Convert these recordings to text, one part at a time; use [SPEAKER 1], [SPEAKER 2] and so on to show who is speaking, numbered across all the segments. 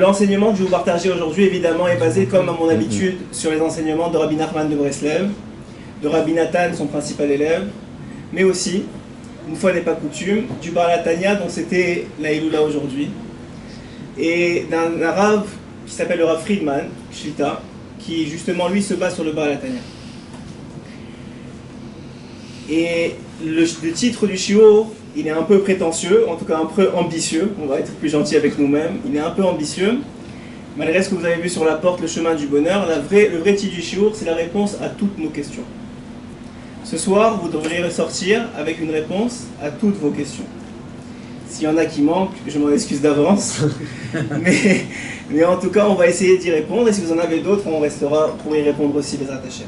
[SPEAKER 1] L'enseignement que je vais vous partager aujourd'hui, évidemment, est basé, comme à mon habitude, sur les enseignements de Rabbi Nachman de Breslev, de Rabbi Nathan, son principal élève, mais aussi, une fois n'est pas coutume, du Baal HaTanya, dont c'était la Iloula aujourd'hui, et d'un Rav qui s'appelle le Rav Friedman, Shlita, qui justement lui se base sur le Baal HaTanya. Et le titre du shiur, il est un peu prétentieux, en tout cas un peu ambitieux, on va être plus gentil avec nous-mêmes, il est un peu ambitieux, malgré ce que vous avez vu sur la porte, le chemin du bonheur. Le vrai titre du shiur, c'est la réponse à toutes nos questions. Ce soir, vous devriez ressortir avec une réponse à toutes vos questions. S'il y en a qui manquent, je m'en excuse d'avance, mais en tout cas, on va essayer d'y répondre, et si vous en avez d'autres, on restera pour y répondre aussi, les attachés.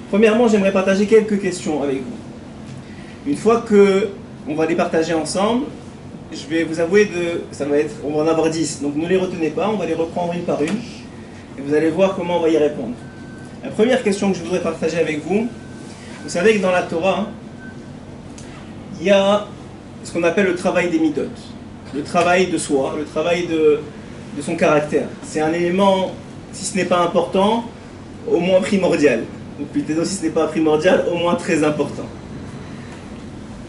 [SPEAKER 1] Premièrement, j'aimerais partager quelques questions avec vous. Une fois qu'on va les partager ensemble, je vais vous avouer on va en avoir 10, donc ne les retenez pas, on va les reprendre une par une, et vous allez voir comment on va y répondre. La première question que je voudrais partager avec vous, vous savez que dans la Torah, il y a ce qu'on appelle le travail des midot, le travail de soi, le travail de son caractère. C'est un élément, si ce n'est pas important, au moins primordial. Ou plutôt, si ce n'est pas primordial, au moins très important.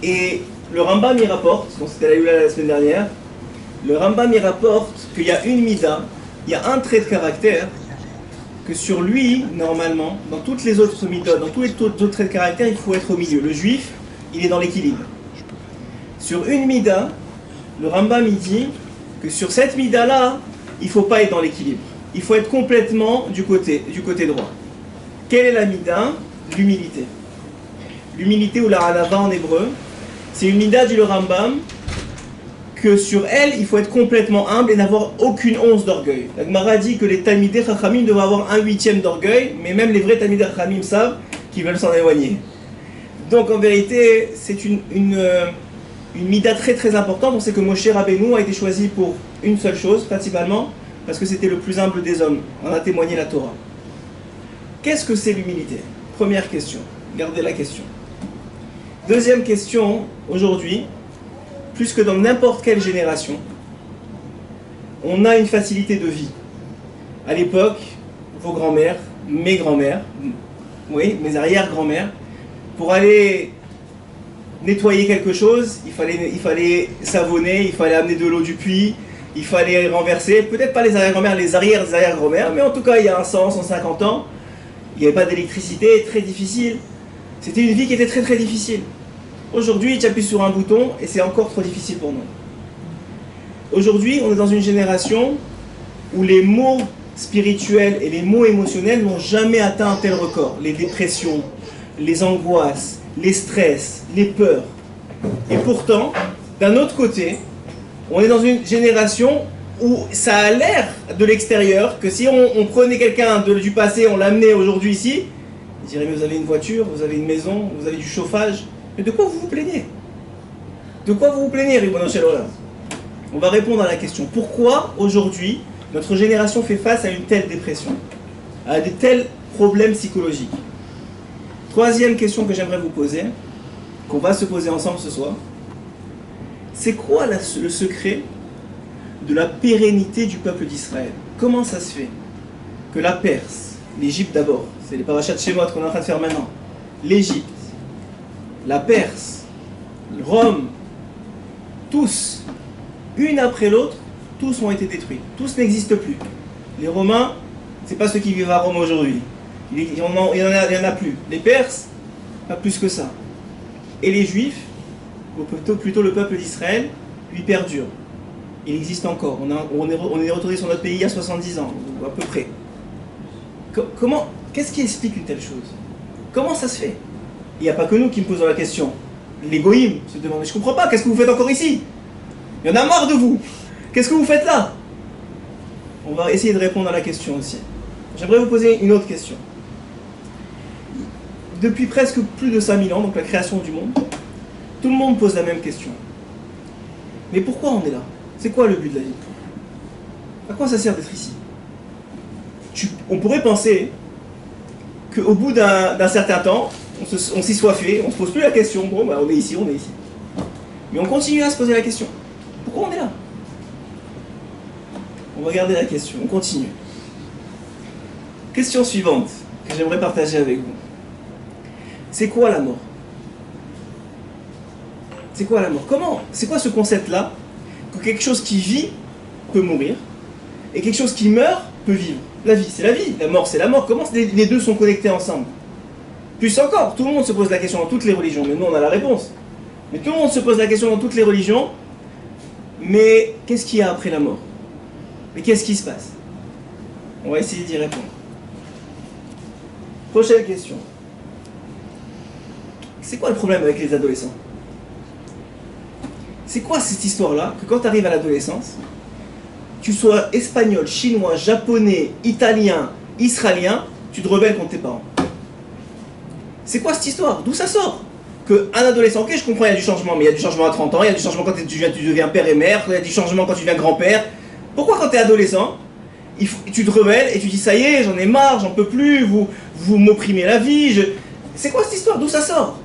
[SPEAKER 1] Et le Rambam y rapporte, donc c'était la semaine dernière, le Rambam y rapporte qu'il y a une mida, il y a un trait de caractère, que sur lui, normalement, dans toutes les autres midot, dans tous les autres traits de caractère, il faut être au milieu. Le juif, il est dans l'équilibre. Sur une mida, le Rambam il dit que sur cette mida-là, il ne faut pas être dans l'équilibre. Il faut être complètement du côté droit. Quelle est la mida? L'humilité. L'humilité ou la hanava en hébreu, c'est une mida, dit le Rambam, que sur elle, il faut être complètement humble et n'avoir aucune once d'orgueil. La Gemara dit que les Talmidei Chachamim doivent avoir 1/8 d'orgueil, mais même les vrais Talmidei Chachamim savent qu'ils veulent s'en éloigner. Donc en vérité, c'est une mida très très importante. On sait que Moshe Rabbeinu a été choisi pour une seule chose, principalement, parce que c'était le plus humble des hommes. On a témoigné la Torah. Qu'est-ce que c'est l'humilité? Première question. Gardez la question. Deuxième question, aujourd'hui, plus que dans n'importe quelle génération, on a une facilité de vie. À l'époque, vos grands-mères, mes grands-mères, oui, mes arrière-grands-mères, pour aller nettoyer quelque chose, il fallait savonner, il fallait amener de l'eau du puits, il fallait renverser, peut-être pas les arrière-grands-mères, les arrière-arrière-grands-mères, mais en tout cas, il y a 150 ans, il n'y avait pas d'électricité, très difficile. C'était une vie qui était très très difficile. Aujourd'hui, tu appuies sur un bouton et c'est encore trop difficile pour nous. Aujourd'hui, on est dans une génération où les maux spirituels et les maux émotionnels n'ont jamais atteint un tel record. Les dépressions, les angoisses, les stress, les peurs. Et pourtant, d'un autre côté, on est dans une génération où ça a l'air de l'extérieur que si on prenait quelqu'un du passé, on l'amenait aujourd'hui ici, il dirait mais vous avez une voiture, vous avez une maison, vous avez du chauffage, mais de quoi vous vous plaignez? De quoi vous vous plaignez, Ribono Shel Olam? On va répondre à la question. Pourquoi aujourd'hui notre génération fait face à une telle dépression, à de tels problèmes psychologiques? Troisième question que j'aimerais vous poser, qu'on va se poser ensemble ce soir, c'est quoi le secret de la pérennité du peuple d'Israël? Comment ça se fait que la Perse, l'Égypte d'abord, c'est les parachats de Shemot qu'on est en train de faire maintenant, l'Égypte, la Perse, Rome, tous, une après l'autre, tous ont été détruits, tous n'existent plus. Les Romains, c'est pas ceux qui vivent à Rome aujourd'hui, il y en a plus. Les Perses, pas plus que ça. Et les Juifs, ou plutôt le peuple d'Israël, lui perdure. Il existe encore. On est retourné sur notre pays il y a 70 ans, ou à peu près. Qu'est-ce qui explique une telle chose? Comment ça se fait? Il n'y a pas que nous qui me posons la question. Les goïms se demandent, je ne comprends pas, qu'est-ce que vous faites encore ici? Il y en a marre de vous. Qu'est-ce que vous faites là? On va essayer de répondre à la question aussi. J'aimerais vous poser une autre question. Depuis presque plus de 5000 ans, donc la création du monde, tout le monde pose la même question. Mais pourquoi on est là? C'est quoi le but de la vie? À quoi ça sert d'être ici? On pourrait penser qu'au bout d'un certain temps, on s'y soit fait, on ne se pose plus la question, bon, bah, on est ici. Mais on continue à se poser la question. Pourquoi on est là? On va garder la question, on continue. Question suivante que j'aimerais partager avec vous. C'est quoi la mort? C'est quoi la mort? C'est quoi ce concept-là? Que quelque chose qui vit peut mourir et quelque chose qui meurt peut vivre. La vie, c'est la vie. La mort, c'est la mort. Comment les deux sont connectés ensemble? Plus encore, tout le monde se pose la question dans toutes les religions, mais nous on a la réponse. Mais tout le monde se pose la question dans toutes les religions, mais qu'est-ce qu'il y a après la mort? Mais qu'est-ce qui se passe? On va essayer d'y répondre. Prochaine question. C'est quoi le problème avec les adolescents? C'est quoi cette histoire-là, que quand tu arrives à l'adolescence, tu sois espagnol, chinois, japonais, italien, israélien, tu te rebelles contre tes parents? C'est quoi cette histoire? D'où ça sort? Qu'un adolescent, ok, je comprends, il y a du changement, mais il y a du changement à 30 ans, il y a du changement quand tu deviens père et mère, il y a du changement quand tu deviens grand-père. Pourquoi quand tu es adolescent, tu te rebelles et tu dis ça y est, j'en ai marre, j'en peux plus, vous m'opprimez la vie, C'est quoi cette histoire? D'où ça sort?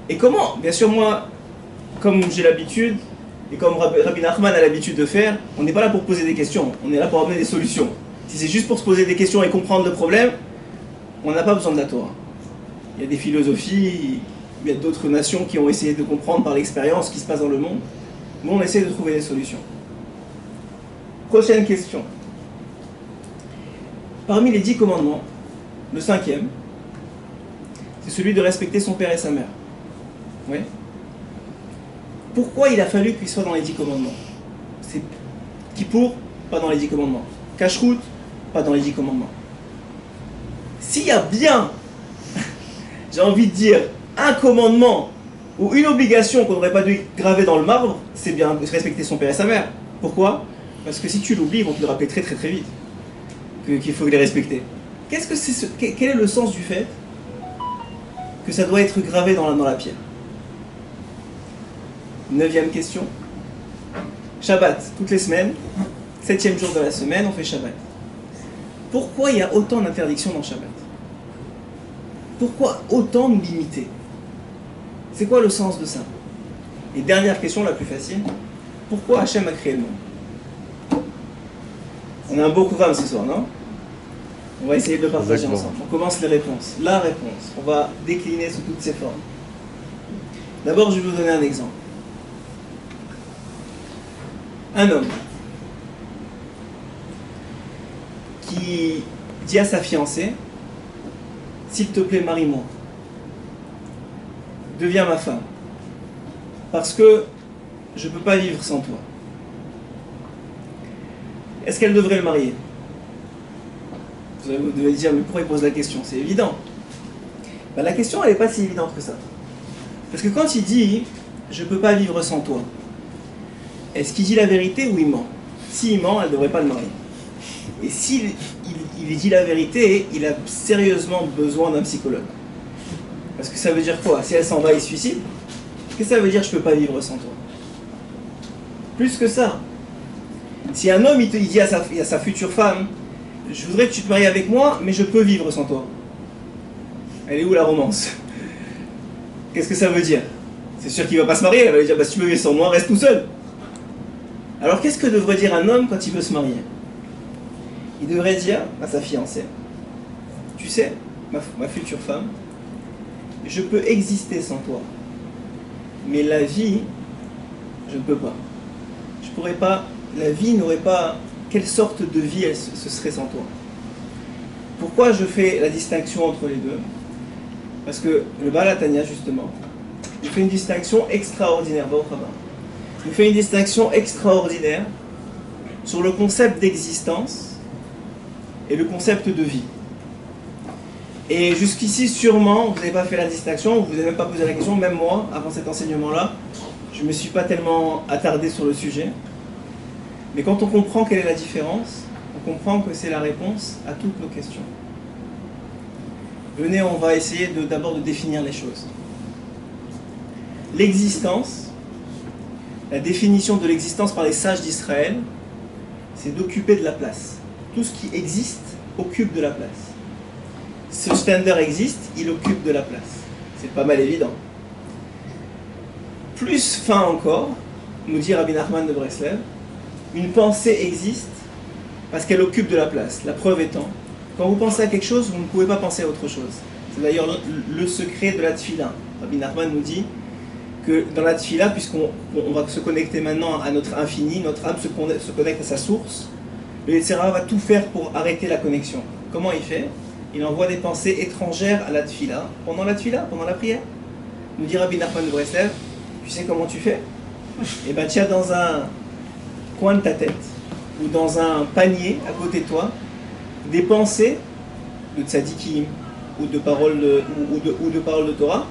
[SPEAKER 1] Et comment? Bien sûr, moi, comme j'ai l'habitude, et comme Rabbi Nachman a l'habitude de faire, on n'est pas là pour poser des questions, on est là pour amener des solutions. Si c'est juste pour se poser des questions et comprendre le problème, on n'a pas besoin de la Torah. Il y a des philosophies, il y a d'autres nations qui ont essayé de comprendre par l'expérience ce qui se passe dans le monde. Nous, on essaie de trouver des solutions. Prochaine question. Parmi les 10 commandements, le 5e, c'est celui de respecter son père et sa mère. Oui. Pourquoi il a fallu qu'il soit dans les 10 commandements? C'est Kippour, pas dans les 10 commandements. Kashrut, pas dans les 10 commandements. S'il y a bien, j'ai envie de dire, un commandement ou une obligation qu'on n'aurait pas dû graver dans le marbre, c'est bien de respecter son père et sa mère. Pourquoi? Parce que si tu l'oublies, ils vont te le rappeler très très très vite qu'il faut les respecter. Quel est le sens du fait que ça doit être gravé dans la pierre? 9e question. Shabbat, toutes les semaines, 7e jour de la semaine, on fait Shabbat. Pourquoi il y a autant d'interdictions dans Shabbat? Pourquoi autant nous limiter? C'est quoi le sens de ça? Et dernière question, la plus facile. Pourquoi Hachem a créé le monde? On a un beau programme ce soir, non? On va essayer de le partager ensemble. On commence les réponses. La réponse. On va décliner sous toutes ses formes. D'abord, je vais vous donner un exemple. Un homme qui dit à sa fiancée: s'il te plaît, marie-moi, deviens ma femme, parce que je ne peux pas vivre sans toi. Est-ce qu'elle devrait le marier? Vous devez dire, mais pourquoi il pose la question? C'est évident. Ben, la question, elle n'est pas si évidente que ça. Parce que quand il dit je ne peux pas vivre sans toi, est-ce qu'il dit la vérité ou il ment? S'il ment, elle ne devrait pas le marier. Et s'il dit la vérité, il a sérieusement besoin d'un psychologue. Parce que ça veut dire quoi? Si elle s'en va, il se suicide? Qu'est-ce que ça veut dire je ne peux pas vivre sans toi? Plus que ça. Si un homme il dit à sa future femme: je voudrais que tu te maries avec moi, mais je peux vivre sans toi. Elle est où la romance? Qu'est-ce que ça veut dire? C'est sûr qu'il ne va pas se marier, elle va lui dire: bah, si tu veux vivre sans moi, reste tout seul. Alors qu'est-ce que devrait dire un homme quand il veut se marier? Il devrait dire à sa fiancée: tu sais, ma future femme, je peux exister sans toi, mais la vie, je ne peux pas. Je pourrais pas, la vie n'aurait pas, quelle sorte de vie ce serait sans toi? Pourquoi je fais la distinction entre les deux? Parce que le Baal HaTanya, justement, il fait une distinction extraordinaire, il fait une distinction extraordinaire sur le concept d'existence et le concept de vie. Et jusqu'ici, sûrement, vous n'avez pas fait la distinction, vous n'avez même pas posé la question, même moi, avant cet enseignement-là, je ne me suis pas tellement attardé sur le sujet. Mais quand on comprend quelle est la différence, on comprend que c'est la réponse à toutes nos questions. Venez, on va essayer d'abord de définir les choses. L'existence, la définition de l'existence par les sages d'Israël, c'est d'occuper de la place. Tout ce qui existe occupe de la place. Ce Stender existe, il occupe de la place. C'est pas mal évident. Plus fin encore, nous dit Rabbi Nachman de Breslev, une pensée existe parce qu'elle occupe de la place. La preuve étant, quand vous pensez à quelque chose, vous ne pouvez pas penser à autre chose. C'est d'ailleurs le secret de la tefila. Rabbi Nachman nous dit que dans la tefila, puisqu'on va se connecter maintenant à notre infini, notre âme se connecte à sa source, le Yetzer Hara va tout faire pour arrêter la connexion. Comment il fait? Il envoie des pensées étrangères à la tefila, pendant la prière. Nous dit Rabbi Nachman de Breslev, tu sais comment tu fais? Eh bien, tiens dans un coin de ta tête, ou dans un panier à côté de toi, des pensées de tzadikim, ou de paroles de Torah,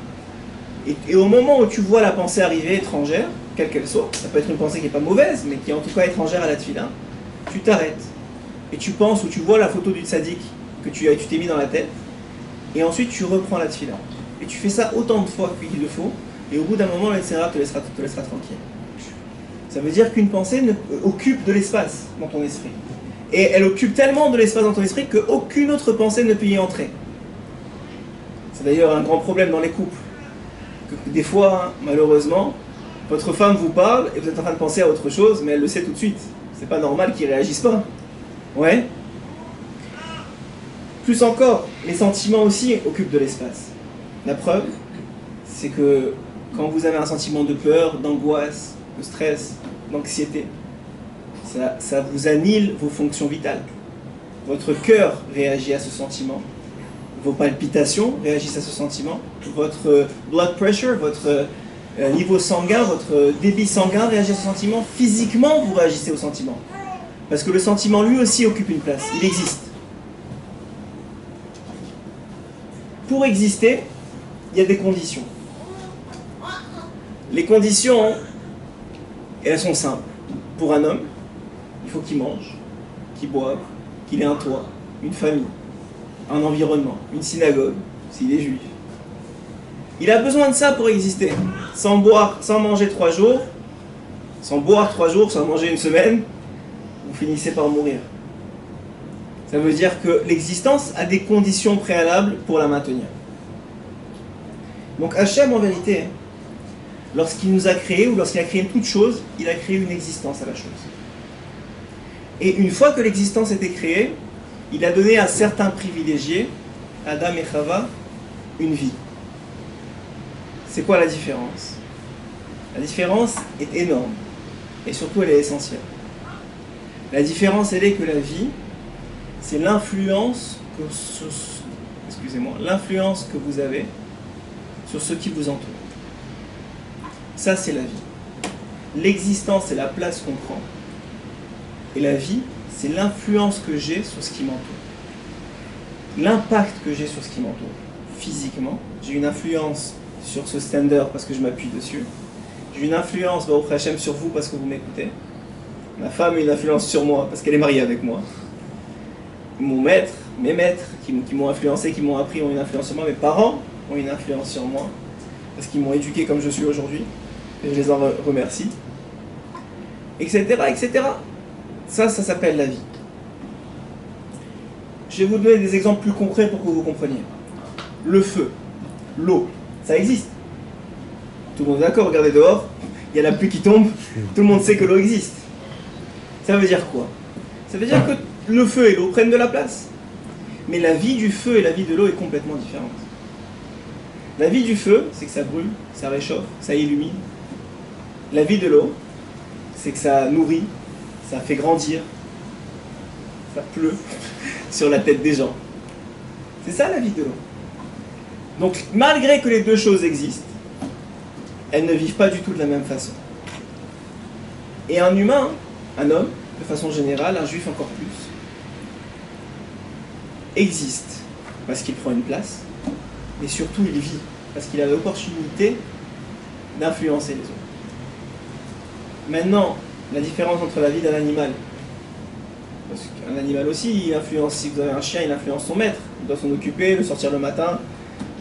[SPEAKER 1] et au moment où tu vois la pensée arriver étrangère, quelle qu'elle soit, ça peut être une pensée qui n'est pas mauvaise, mais qui est en tout cas étrangère à la tefila, tu t'arrêtes, et tu penses, ou tu vois la photo du tzadik que tu t'es mis dans la tête, et ensuite tu reprends la tefila. Et tu fais ça autant de fois qu'il le faut, et au bout d'un moment, le Yetzer Hara te laissera tranquille. Ça veut dire qu'une pensée occupe de l'espace dans ton esprit. Et elle occupe tellement de l'espace dans ton esprit qu'aucune autre pensée ne peut y entrer. C'est d'ailleurs un grand problème dans les couples. Que des fois, malheureusement, votre femme vous parle et vous êtes en train de penser à autre chose, mais elle le sait tout de suite. C'est pas normal qu'ils réagissent pas. Ouais. Plus encore, les sentiments aussi occupent de l'espace. La preuve, c'est que quand vous avez un sentiment de peur, d'angoisse, de stress, d'anxiété, ça vous annule vos fonctions vitales. Votre cœur réagit à ce sentiment, vos palpitations réagissent à ce sentiment, votre blood pressure, votre niveau sanguin, votre débit sanguin réagit à ce sentiment, physiquement vous réagissez au sentiment. Parce que le sentiment lui aussi occupe une place, il existe. Pour exister, il y a des conditions. Les conditions, elles sont simples. Pour un homme, il faut qu'il mange, qu'il boive, qu'il ait un toit, une famille, un environnement, une synagogue, s'il est juif. Il a besoin de ça pour exister. Sans boire, sans manger 3 jours, sans boire 3 jours, sans manger une semaine, vous finissez par mourir. Ça veut dire que l'existence a des conditions préalables pour la maintenir. Donc Hachem, en vérité, lorsqu'il nous a créés, ou lorsqu'il a créé toute chose, il a créé une existence à la chose. Et une fois que l'existence était créée, il a donné à certains privilégiés, Adam et Chava, une vie. C'est quoi la différence? La différence est énorme, et surtout elle est essentielle. La différence, elle est que la vie, c'est l'influence l'influence que vous avez sur ce qui vous entoure. Ça, c'est la vie. L'existence, c'est la place qu'on prend. Et la vie, c'est l'influence que j'ai sur ce qui m'entoure. L'impact que j'ai sur ce qui m'entoure. Physiquement, j'ai une influence sur ce stander parce que je m'appuie dessus. J'ai une influence, Baruch Hashem, sur vous parce que vous m'écoutez. Ma femme a une influence sur moi parce qu'elle est mariée avec moi. Mon maître, mes maîtres qui m'ont influencé, qui m'ont appris, ont une influence sur moi. Mes parents ont une influence sur moi parce qu'ils m'ont éduqué comme je suis aujourd'hui. Et je les en remercie. Etc. etc. Ça s'appelle la vie. Je vais vous donner des exemples plus concrets pour que vous compreniez. Le feu, l'eau, ça existe. Tout le monde est d'accord, regardez dehors, il y a la pluie qui tombe, tout le monde sait que l'eau existe. Ça veut dire quoi? Ça veut dire que le feu et l'eau prennent de la place. Mais la vie du feu et la vie de l'eau est complètement différente. La vie du feu, c'est que ça brûle, ça réchauffe, ça illumine. La vie de l'eau, c'est que ça nourrit, ça fait grandir, ça pleut sur la tête des gens. C'est ça la vie de l'eau. Donc malgré que les deux choses existent, elles ne vivent pas du tout de la même façon. Et un humain, un homme, de façon générale, un juif encore plus, existe parce qu'il prend une place, mais surtout il vit parce qu'il a l'opportunité d'influencer les autres. Maintenant, la différence entre la vie d'un animal, parce qu'un animal aussi, il influence, si vous avez un chien, il influence son maître, il doit s'en occuper, le sortir le matin.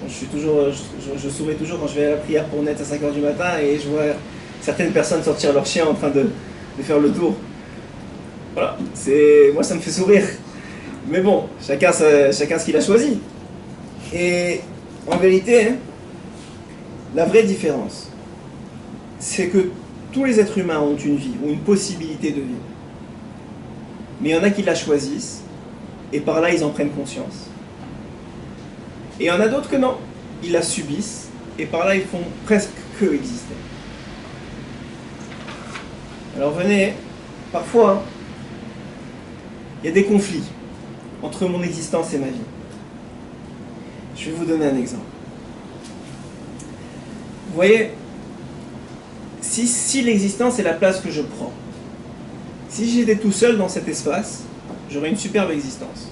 [SPEAKER 1] Je souris toujours quand je vais à la prière pour Net à 5h du matin et je vois certaines personnes sortir leur chien en train de faire le tour. Voilà, moi ça me fait sourire. Mais bon, chacun ce qu'il a choisi. Et en vérité, la vraie différence, c'est que tous les êtres humains ont une vie, ont une possibilité de vivre. Mais il y en a qui la choisissent, et par là ils en prennent conscience. Et il y en a d'autres que non, ils la subissent, et par là ils font presque que exister. Alors venez, parfois, il y a des conflits entre mon existence et ma vie. Je vais vous donner un exemple. Vous voyez, si l'existence est la place que je prends, si j'étais tout seul dans cet espace, j'aurais une superbe existence.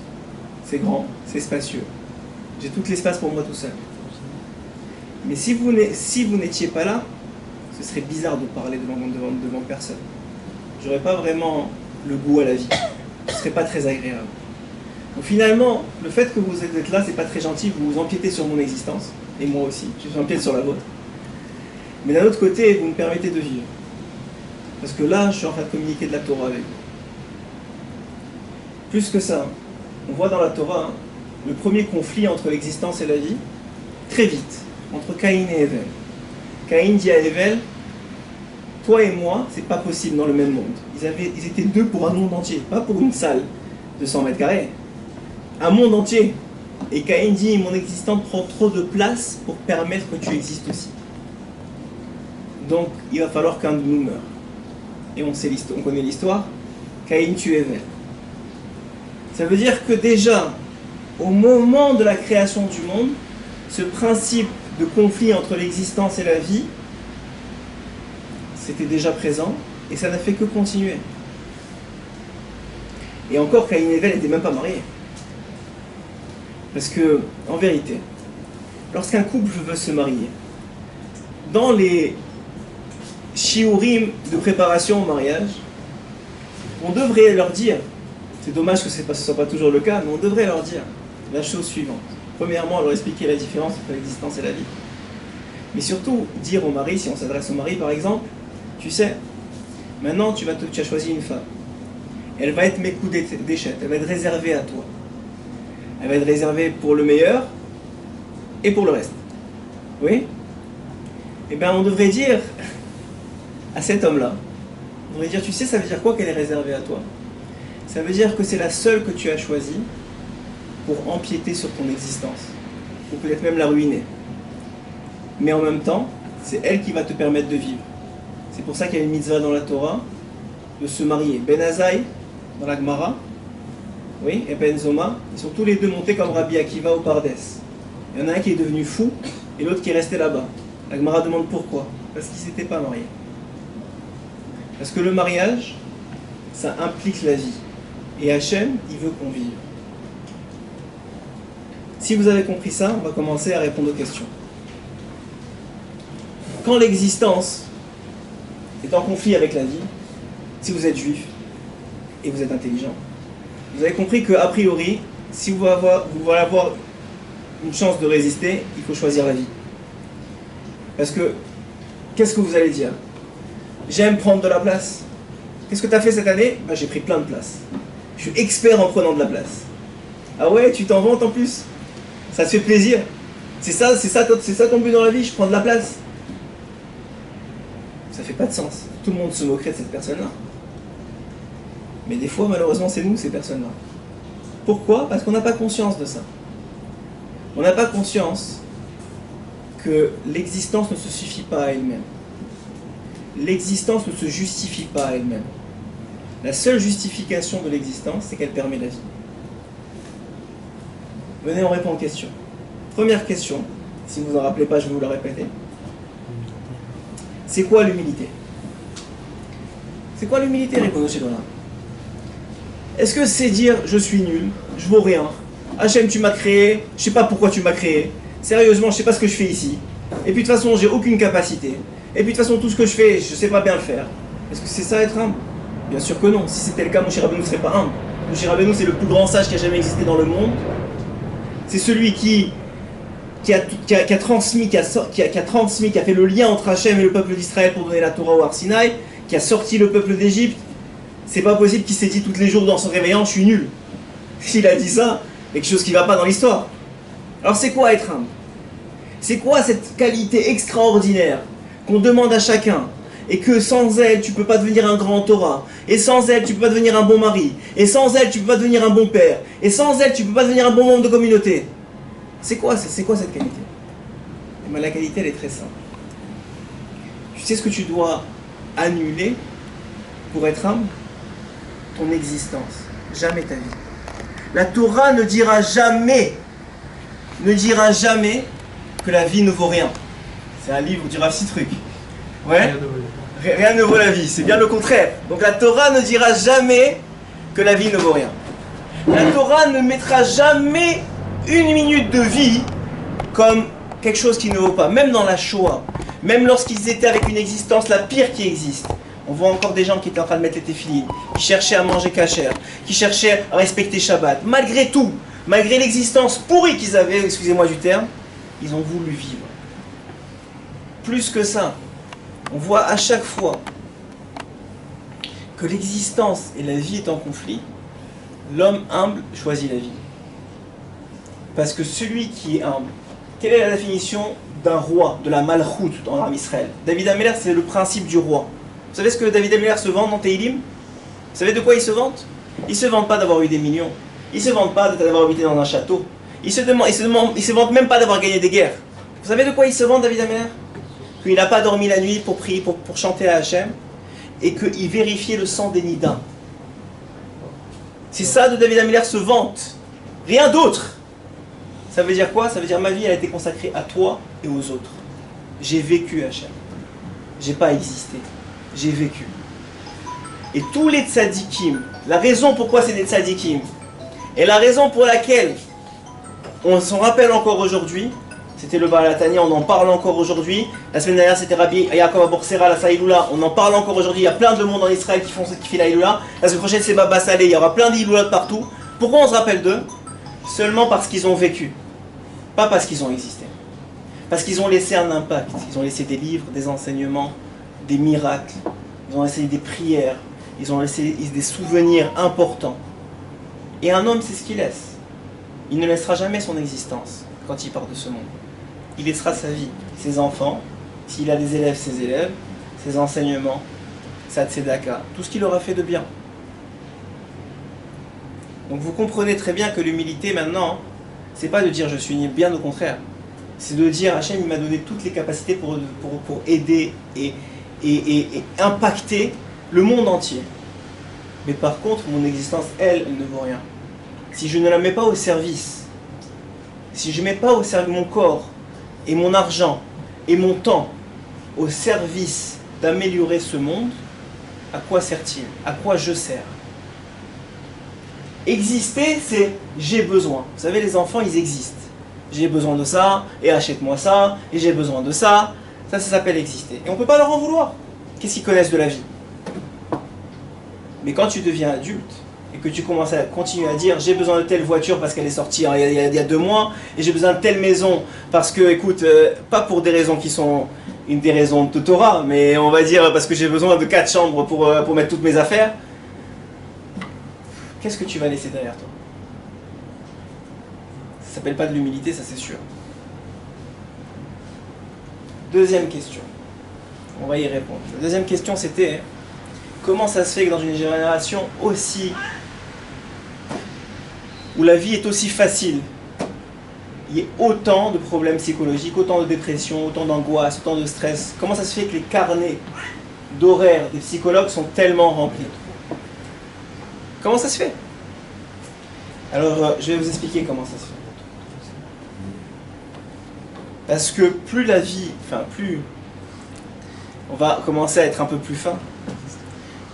[SPEAKER 1] C'est grand, c'est spacieux. J'ai tout l'espace pour moi tout seul. Mais si vous n'étiez pas là, ce serait bizarre de parler devant personne. J'aurais pas vraiment le goût à la vie. Ce serait pas très agréable. Donc finalement, le fait que vous êtes là, c'est pas très gentil, vous empiétez sur mon existence, et moi aussi, j'empiète sur la vôtre. Mais d'un autre côté, vous me permettez de vivre. Parce que là, je suis en train de communiquer de la Torah avec vous. Plus que ça, on voit dans la Torah le premier conflit entre l'existence et la vie, très vite, entre Caïn et Hevel. Caïn dit à Hevel, toi et moi, c'est pas possible dans le même monde. Ils étaient deux pour un monde entier, pas pour une salle de 100 mètres carrés. Un monde entier. Et Caïn dit, mon existence prend trop de place pour permettre que tu existes aussi. Donc, il va falloir qu'un de nous meure. Et on connaît l'histoire. Caïn tue Hevel. Ça veut dire que déjà, au moment de la création du monde, ce principe de conflit entre l'existence et la vie, c'était déjà présent, et ça n'a fait que continuer. Et encore, Caïn et Hevel n'étaient même pas mariés. Parce que, en vérité, lorsqu'un couple veut se marier, dans les shiurim de préparation au mariage, on devrait leur dire, c'est dommage que ce ne soit pas toujours le cas, mais on devrait leur dire la chose suivante. Premièrement, leur expliquer la différence entre l'existence et la vie. Mais surtout, dire au mari, si on s'adresse au mari par exemple, tu sais, maintenant tu as choisi une femme. Elle va être mes coups d'échette, elle va être réservée à toi. Elle va être réservée pour le meilleur et pour le reste. Oui? Eh bien, on devrait dire à cet homme-là, on devrait dire, tu sais, ça veut dire quoi qu'elle est réservée à toi? Ça veut dire que c'est la seule que tu as choisie pour empiéter sur ton existence, ou peut-être même la ruiner. Mais en même temps, c'est elle qui va te permettre de vivre. C'est pour ça qu'il y a une mitzvah dans la Torah de se marier. Ben Azaï, dans la Gemara, oui, et Ben Zoma, ils sont tous les deux montés comme Rabbi Akiva au Pardes. Il y en a un qui est devenu fou et l'autre qui est resté là-bas. La Gemara demande pourquoi. Parce qu'ils ne s'étaient pas mariés. Parce que le mariage, ça implique la vie. Et Hachem, il veut qu'on vive. Si vous avez compris ça, on va commencer à répondre aux questions. Quand l'existence est en conflit avec la vie, si vous êtes juif et vous êtes intelligent, vous avez compris qu'a priori, si vous voulez avoir une chance de résister, il faut choisir la vie. Parce que, qu'est-ce que vous allez dire? J'aime prendre de la place. Qu'est-ce que tu as fait cette année? Ben, j'ai pris plein de place. Je suis expert en prenant de la place. Ah ouais, tu t'en vantes en plus? Ça te fait plaisir? C'est ça ton but dans la vie? Je prends de la place. Ça fait pas de sens. Tout le monde se moquerait de cette personne-là. Mais des fois, malheureusement, c'est nous, ces personnes-là. Pourquoi? Parce qu'on n'a pas conscience de ça. On n'a pas conscience que l'existence ne se suffit pas à elle-même. L'existence ne se justifie pas à elle-même. La seule justification de l'existence, c'est qu'elle permet la vie. Venez, on répond aux questions. Première question, si vous ne vous en rappelez pas, je vais vous la répéter. C'est quoi l'humilité? C'est quoi l'humilité, répondez chez Donna? Est-ce que c'est dire je suis nul, je vaux rien, Hachem tu m'as créé, je sais pas pourquoi tu m'as créé, sérieusement je sais pas ce que je fais ici, et puis de toute façon j'ai aucune capacité, et puis de toute façon tout ce que je fais je sais pas bien le faire. Est-ce que c'est ça être humble? Bien sûr que non. Si c'était le cas, Moshe Rabbeinu ne serait pas humble. Moshe Rabbeinu c'est le plus grand sage qui a jamais existé dans le monde. C'est celui qui a transmis, qui a fait le lien entre Hachem et le peuple d'Israël pour donner la Torah au Har Sinaï, qui a sorti le peuple d'Égypte. C'est pas possible qu'il s'est dit tous les jours dans son réveillant, je suis nul. S'il a dit ça, il y a quelque chose qui ne va pas dans l'histoire. Alors c'est quoi être humble? C'est quoi cette qualité extraordinaire qu'on demande à chacun et que sans elle, tu ne peux pas devenir un grand Torah, et sans elle, tu ne peux pas devenir un bon mari, et sans elle, tu ne peux pas devenir un bon père, et sans elle, tu ne peux pas devenir un bon membre de communauté. C'est quoi cette qualité? Eh bien, la qualité, elle est très simple. Tu sais ce que tu dois annuler pour être humble? Ton existence, jamais ta vie. La Torah ne dira jamais que la vie ne vaut rien. C'est un livre du Rav Sitruk. Ouais. Rien ne vaut la vie, c'est bien le contraire. Donc la Torah ne dira jamais que la vie ne vaut rien. La Torah ne mettra jamais une minute de vie comme quelque chose qui ne vaut pas. Même dans la Shoah, même lorsqu'ils étaient avec une existence la pire qui existe, on voit encore des gens qui étaient en train de mettre les téfilines, qui cherchaient à manger kasher, qui cherchaient à respecter Shabbat. Malgré tout, malgré l'existence pourrie qu'ils avaient, excusez-moi du terme, ils ont voulu vivre. Plus que ça, on voit à chaque fois que l'existence et la vie est en conflit, l'homme humble choisit la vie. Parce que celui qui est humble, quelle est la définition d'un roi, de la malchoute dans l'armée Israël? David Améler, c'est le principe du roi. Vous savez ce que David Améler se vante dans Tehillim? Vous savez de quoi il se vante? Il ne se vante pas d'avoir eu des millions. Il ne se vante pas d'avoir habité dans un château. Il se vante même pas d'avoir gagné des guerres. Vous savez de quoi il se vante, David Améler? Qu'il n'a pas dormi la nuit pour prier, pour chanter à Hachem, et qu'il vérifiait le sang des Nida. C'est ça de David Améler se vante. Rien d'autre. Ça veut dire quoi? Ça veut dire ma vie elle a été consacrée à toi et aux autres. J'ai vécu Hachem. J'ai pas existé. J'ai vécu. Et tous les tzadikim, la raison pourquoi c'est des tzadikim, et la raison pour laquelle on s'en rappelle encore aujourd'hui, c'était le Baal HaTanya, on en parle encore aujourd'hui. La semaine dernière, c'était Rabbi Yaakov Aborsera, la Saïloula, on en parle encore aujourd'hui. Il y a plein de monde en Israël qui fait la Saïloula. La semaine prochaine, c'est Baba Saleh, il y aura plein d'Iloulat partout. Pourquoi on se rappelle d'eux? Seulement parce qu'ils ont vécu, pas parce qu'ils ont existé. Parce qu'ils ont laissé un impact. Ils ont laissé des livres, des enseignements, des miracles. Ils ont laissé des prières. Ils ont laissé des souvenirs importants. Et un homme, c'est ce qu'il laisse. Il ne laissera jamais son existence quand il part de ce monde. Il laissera sa vie, ses enfants, s'il a des élèves, ses élèves, ses enseignements, sa tzedaka, tout ce qu'il aura fait de bien. Donc vous comprenez très bien que l'humilité maintenant, c'est pas de dire je suis nul, bien au contraire. C'est de dire Hachem il m'a donné toutes les capacités pour aider et impacter le monde entier. Mais par contre, mon existence, elle ne vaut rien. Si je ne la mets pas au service, si je ne mets pas au service mon corps et mon argent et mon temps au service d'améliorer ce monde, à quoi sert-il? À quoi je sers? Exister, c'est j'ai besoin. Vous savez, les enfants, ils existent. J'ai besoin de ça, et achète-moi ça, et j'ai besoin de ça. Ça s'appelle exister. Et on ne peut pas leur en vouloir. Qu'est-ce qu'ils connaissent de la vie? Mais quand tu deviens adulte, et que tu commences à continuer à dire j'ai besoin de telle voiture parce qu'elle est sortie il y a 2 mois, et j'ai besoin de telle maison parce que, écoute, pas pour des raisons qui sont des raisons de Torah, mais on va dire parce que j'ai besoin de 4 chambres pour mettre toutes mes affaires, qu'est-ce que tu vas laisser derrière toi? Ça s'appelle pas de l'humilité, ça c'est sûr. Deuxième question. On va y répondre. La deuxième question c'était comment ça se fait que dans une génération aussi où la vie est aussi facile, il y ait autant de problèmes psychologiques, autant de dépression, autant d'angoisse, autant de stress? Comment ça se fait que les carnets d'horaires des psychologues sont tellement remplis? Comment ça se fait? Alors, je vais vous expliquer comment ça se fait. Parce que plus la vie, plus on va commencer à être un peu plus fin,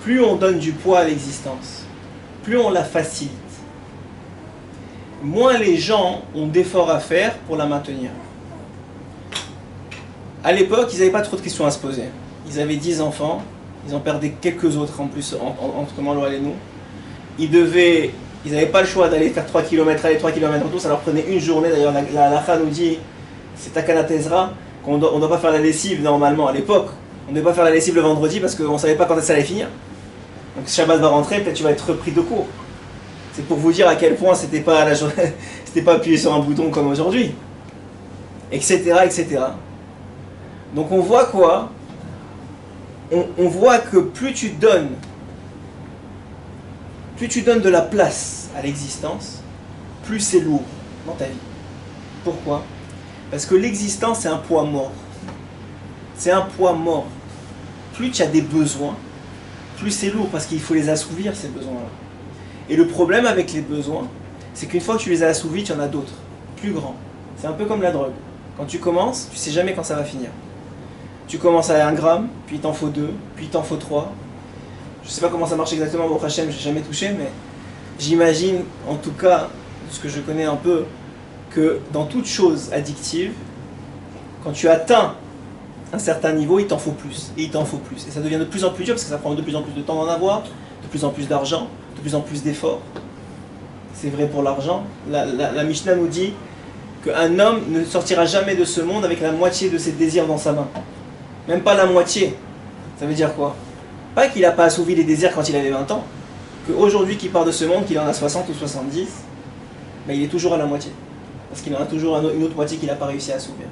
[SPEAKER 1] plus on donne du poids à l'existence, plus on la facilite, moins les gens ont d'efforts à faire pour la maintenir. À l'époque, ils n'avaient pas trop de questions à se poser. Ils avaient 10 enfants, ils en perdaient quelques autres en plus entre Manloal et nous. Ils n'avaient pas le choix d'aller faire 3 km aller, 3 km retour, ça leur prenait une journée. D'ailleurs, la halakha nous dit, c'est Takana Tezra, qu'on ne doit pas faire la lessive normalement à l'époque. On ne devait pas faire la lessive le vendredi parce qu'on ne savait pas quand ça allait finir. Donc Shabbat va rentrer, peut-être tu vas être repris de court. C'est pour vous dire à quel point c'était pas la journée, c'était pas appuyer sur un bouton comme aujourd'hui, etc., etc. Donc on voit quoi? on voit que plus tu donnes de la place à l'existence, plus c'est lourd dans ta vie. Pourquoi? Parce que l'existence, c'est un poids mort. C'est un poids mort. Plus tu as des besoins, plus c'est lourd, parce qu'il faut les assouvir, ces besoins-là. Et le problème avec les besoins, c'est qu'une fois que tu les as assouvis, tu en as d'autres, plus grands. C'est un peu comme la drogue. Quand tu commences, tu sais jamais quand ça va finir. Tu commences à 1 gramme, puis il t'en faut 2, puis il t'en faut 3. Je sais pas comment ça marche exactement, au Hachem, j'ai jamais touché, mais j'imagine, en tout cas, de ce que je connais un peu, que dans toute chose addictive, quand tu atteins un certain niveau, il t'en faut plus, et il t'en faut plus. Et ça devient de plus en plus dur, parce que ça prend de plus en plus de temps d'en avoir, de plus en plus d'argent, de plus en plus d'efforts. C'est vrai pour l'argent. La Mishnah nous dit qu'un homme ne sortira jamais de ce monde avec la moitié de ses désirs dans sa main. Même pas la moitié. Ça veut dire quoi? Pas qu'il n'a pas assouvi les désirs quand il avait 20 ans, qu'aujourd'hui qu'il part de ce monde, qu'il en a 60 ou 70, mais il est toujours à la moitié. Parce qu'il en a toujours une autre moitié qu'il n'a pas réussi à assouvir.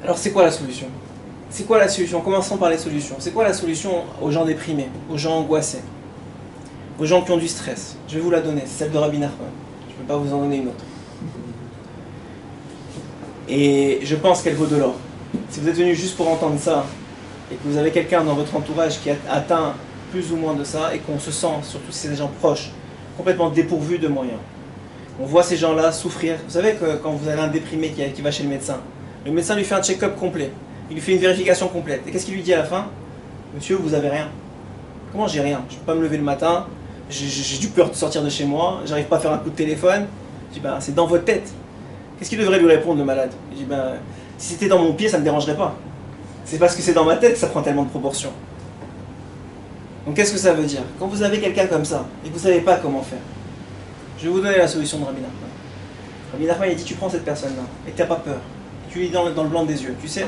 [SPEAKER 1] Alors c'est quoi la solution? C'est quoi la solution? Commençons par les solutions. C'est quoi la solution aux gens déprimés, aux gens angoissés, aux gens qui ont du stress? Je vais vous la donner, c'est celle de Rabbi Nachman. Je ne peux pas vous en donner une autre. Et je pense qu'elle vaut de l'or. Si vous êtes venu juste pour entendre ça, et que vous avez quelqu'un dans votre entourage qui a atteint plus ou moins de ça, et qu'on se sent, surtout si c'est des gens proches, complètement dépourvus de moyens. On voit ces gens-là souffrir. Vous savez que quand vous avez un déprimé qui va chez le médecin lui fait un check-up complet, il lui fait une vérification complète. Et qu'est-ce qu'il lui dit à la fin? Monsieur, vous avez rien. Comment j'ai rien? Je ne peux pas me lever le matin, j'ai du peur de sortir de chez moi, j'arrive pas à faire un coup de téléphone. Je dis, ben, c'est dans votre tête. Qu'est-ce qu'il devrait lui répondre, le malade? Je dis, ben, si c'était dans mon pied, ça ne me dérangerait pas. C'est parce que c'est dans ma tête que ça prend tellement de proportions. Donc qu'est-ce que ça veut dire? Quand vous avez quelqu'un comme ça, et que vous ne savez pas comment faire, je vais vous donner la solution de Rabbi Nachman. Rabbi Nachman, il dit, tu prends cette personne-là, et tu n'as pas peur. Tu lui dis dans le blanc des yeux, tu sais,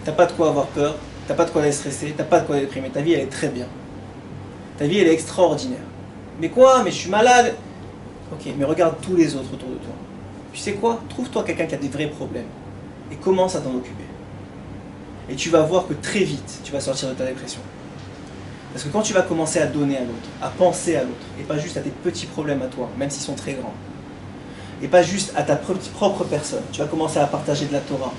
[SPEAKER 1] tu n'as pas de quoi avoir peur, tu n'as pas de quoi être stressé, tu n'as pas de quoi être déprimé, ta vie elle est très bien. Ta vie elle est extraordinaire. Mais quoi? Mais je suis malade. Ok, mais regarde tous les autres autour de toi. Tu sais quoi? Trouve-toi quelqu'un qui a des vrais problèmes, et commence à t'en occuper. Et tu vas voir que très vite, tu vas sortir de ta dépression. Parce que quand tu vas commencer à donner à l'autre, à penser à l'autre, et pas juste à tes petits problèmes à toi, même s'ils sont très grands, et pas juste à ta propre personne, tu vas commencer à partager de la Torah,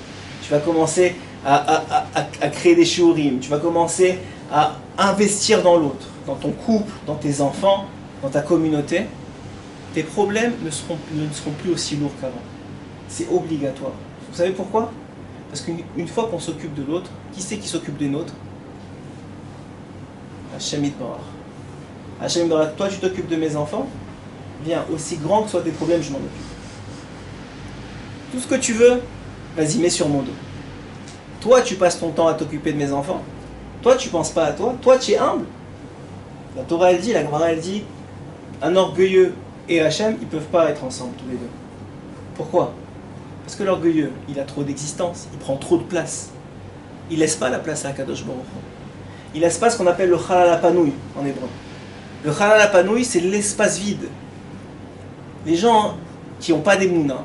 [SPEAKER 1] tu vas commencer à créer des shiurim, tu vas commencer à investir dans l'autre, dans ton couple, dans tes enfants, dans ta communauté, tes problèmes ne seront plus aussi lourds qu'avant. C'est obligatoire. Vous savez pourquoi? Parce qu'une fois qu'on s'occupe de l'autre, qui c'est qui s'occupe des nôtres? Hachem Yitbarach. Hachem Yitbarach, toi tu t'occupes de mes enfants? Viens, aussi grand que soient tes problèmes, je m'en occupe. Tout ce que tu veux, vas-y, mets sur mon dos. Toi tu passes ton temps à t'occuper de mes enfants. Toi tu penses pas à toi. Toi tu es humble. La Torah elle dit, la Gemara elle dit, un orgueilleux et Hachem, ils ne peuvent pas être ensemble tous les deux. Pourquoi? Parce que l'orgueilleux, il a trop d'existence, il prend trop de place. Il ne laisse pas la place à Akadosh Baruch Hu. Il laisse pas ce qu'on appelle le Chalal HaPanouï en hébreu. Le Chalal HaPanouï, c'est l'espace vide. Les gens qui n'ont pas d'émouna,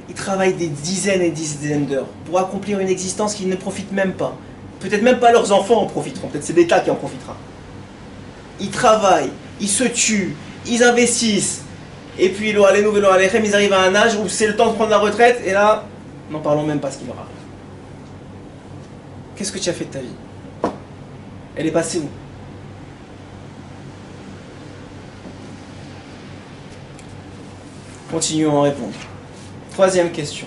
[SPEAKER 1] ils travaillent des dizaines et des dizaines d'heures pour accomplir une existence qu'ils ne profitent même pas. Peut-être même pas leurs enfants en profiteront, peut-être c'est l'État qui en profitera. Ils travaillent, ils se tuent, ils investissent. Et puis, ils arrivent à un âge où c'est le temps de prendre la retraite, et là, n'en parlons même pas ce qu'il leur arrive. Qu'est-ce que tu as fait de ta vie? Elle est passée où? Continuons à répondre. Troisième question.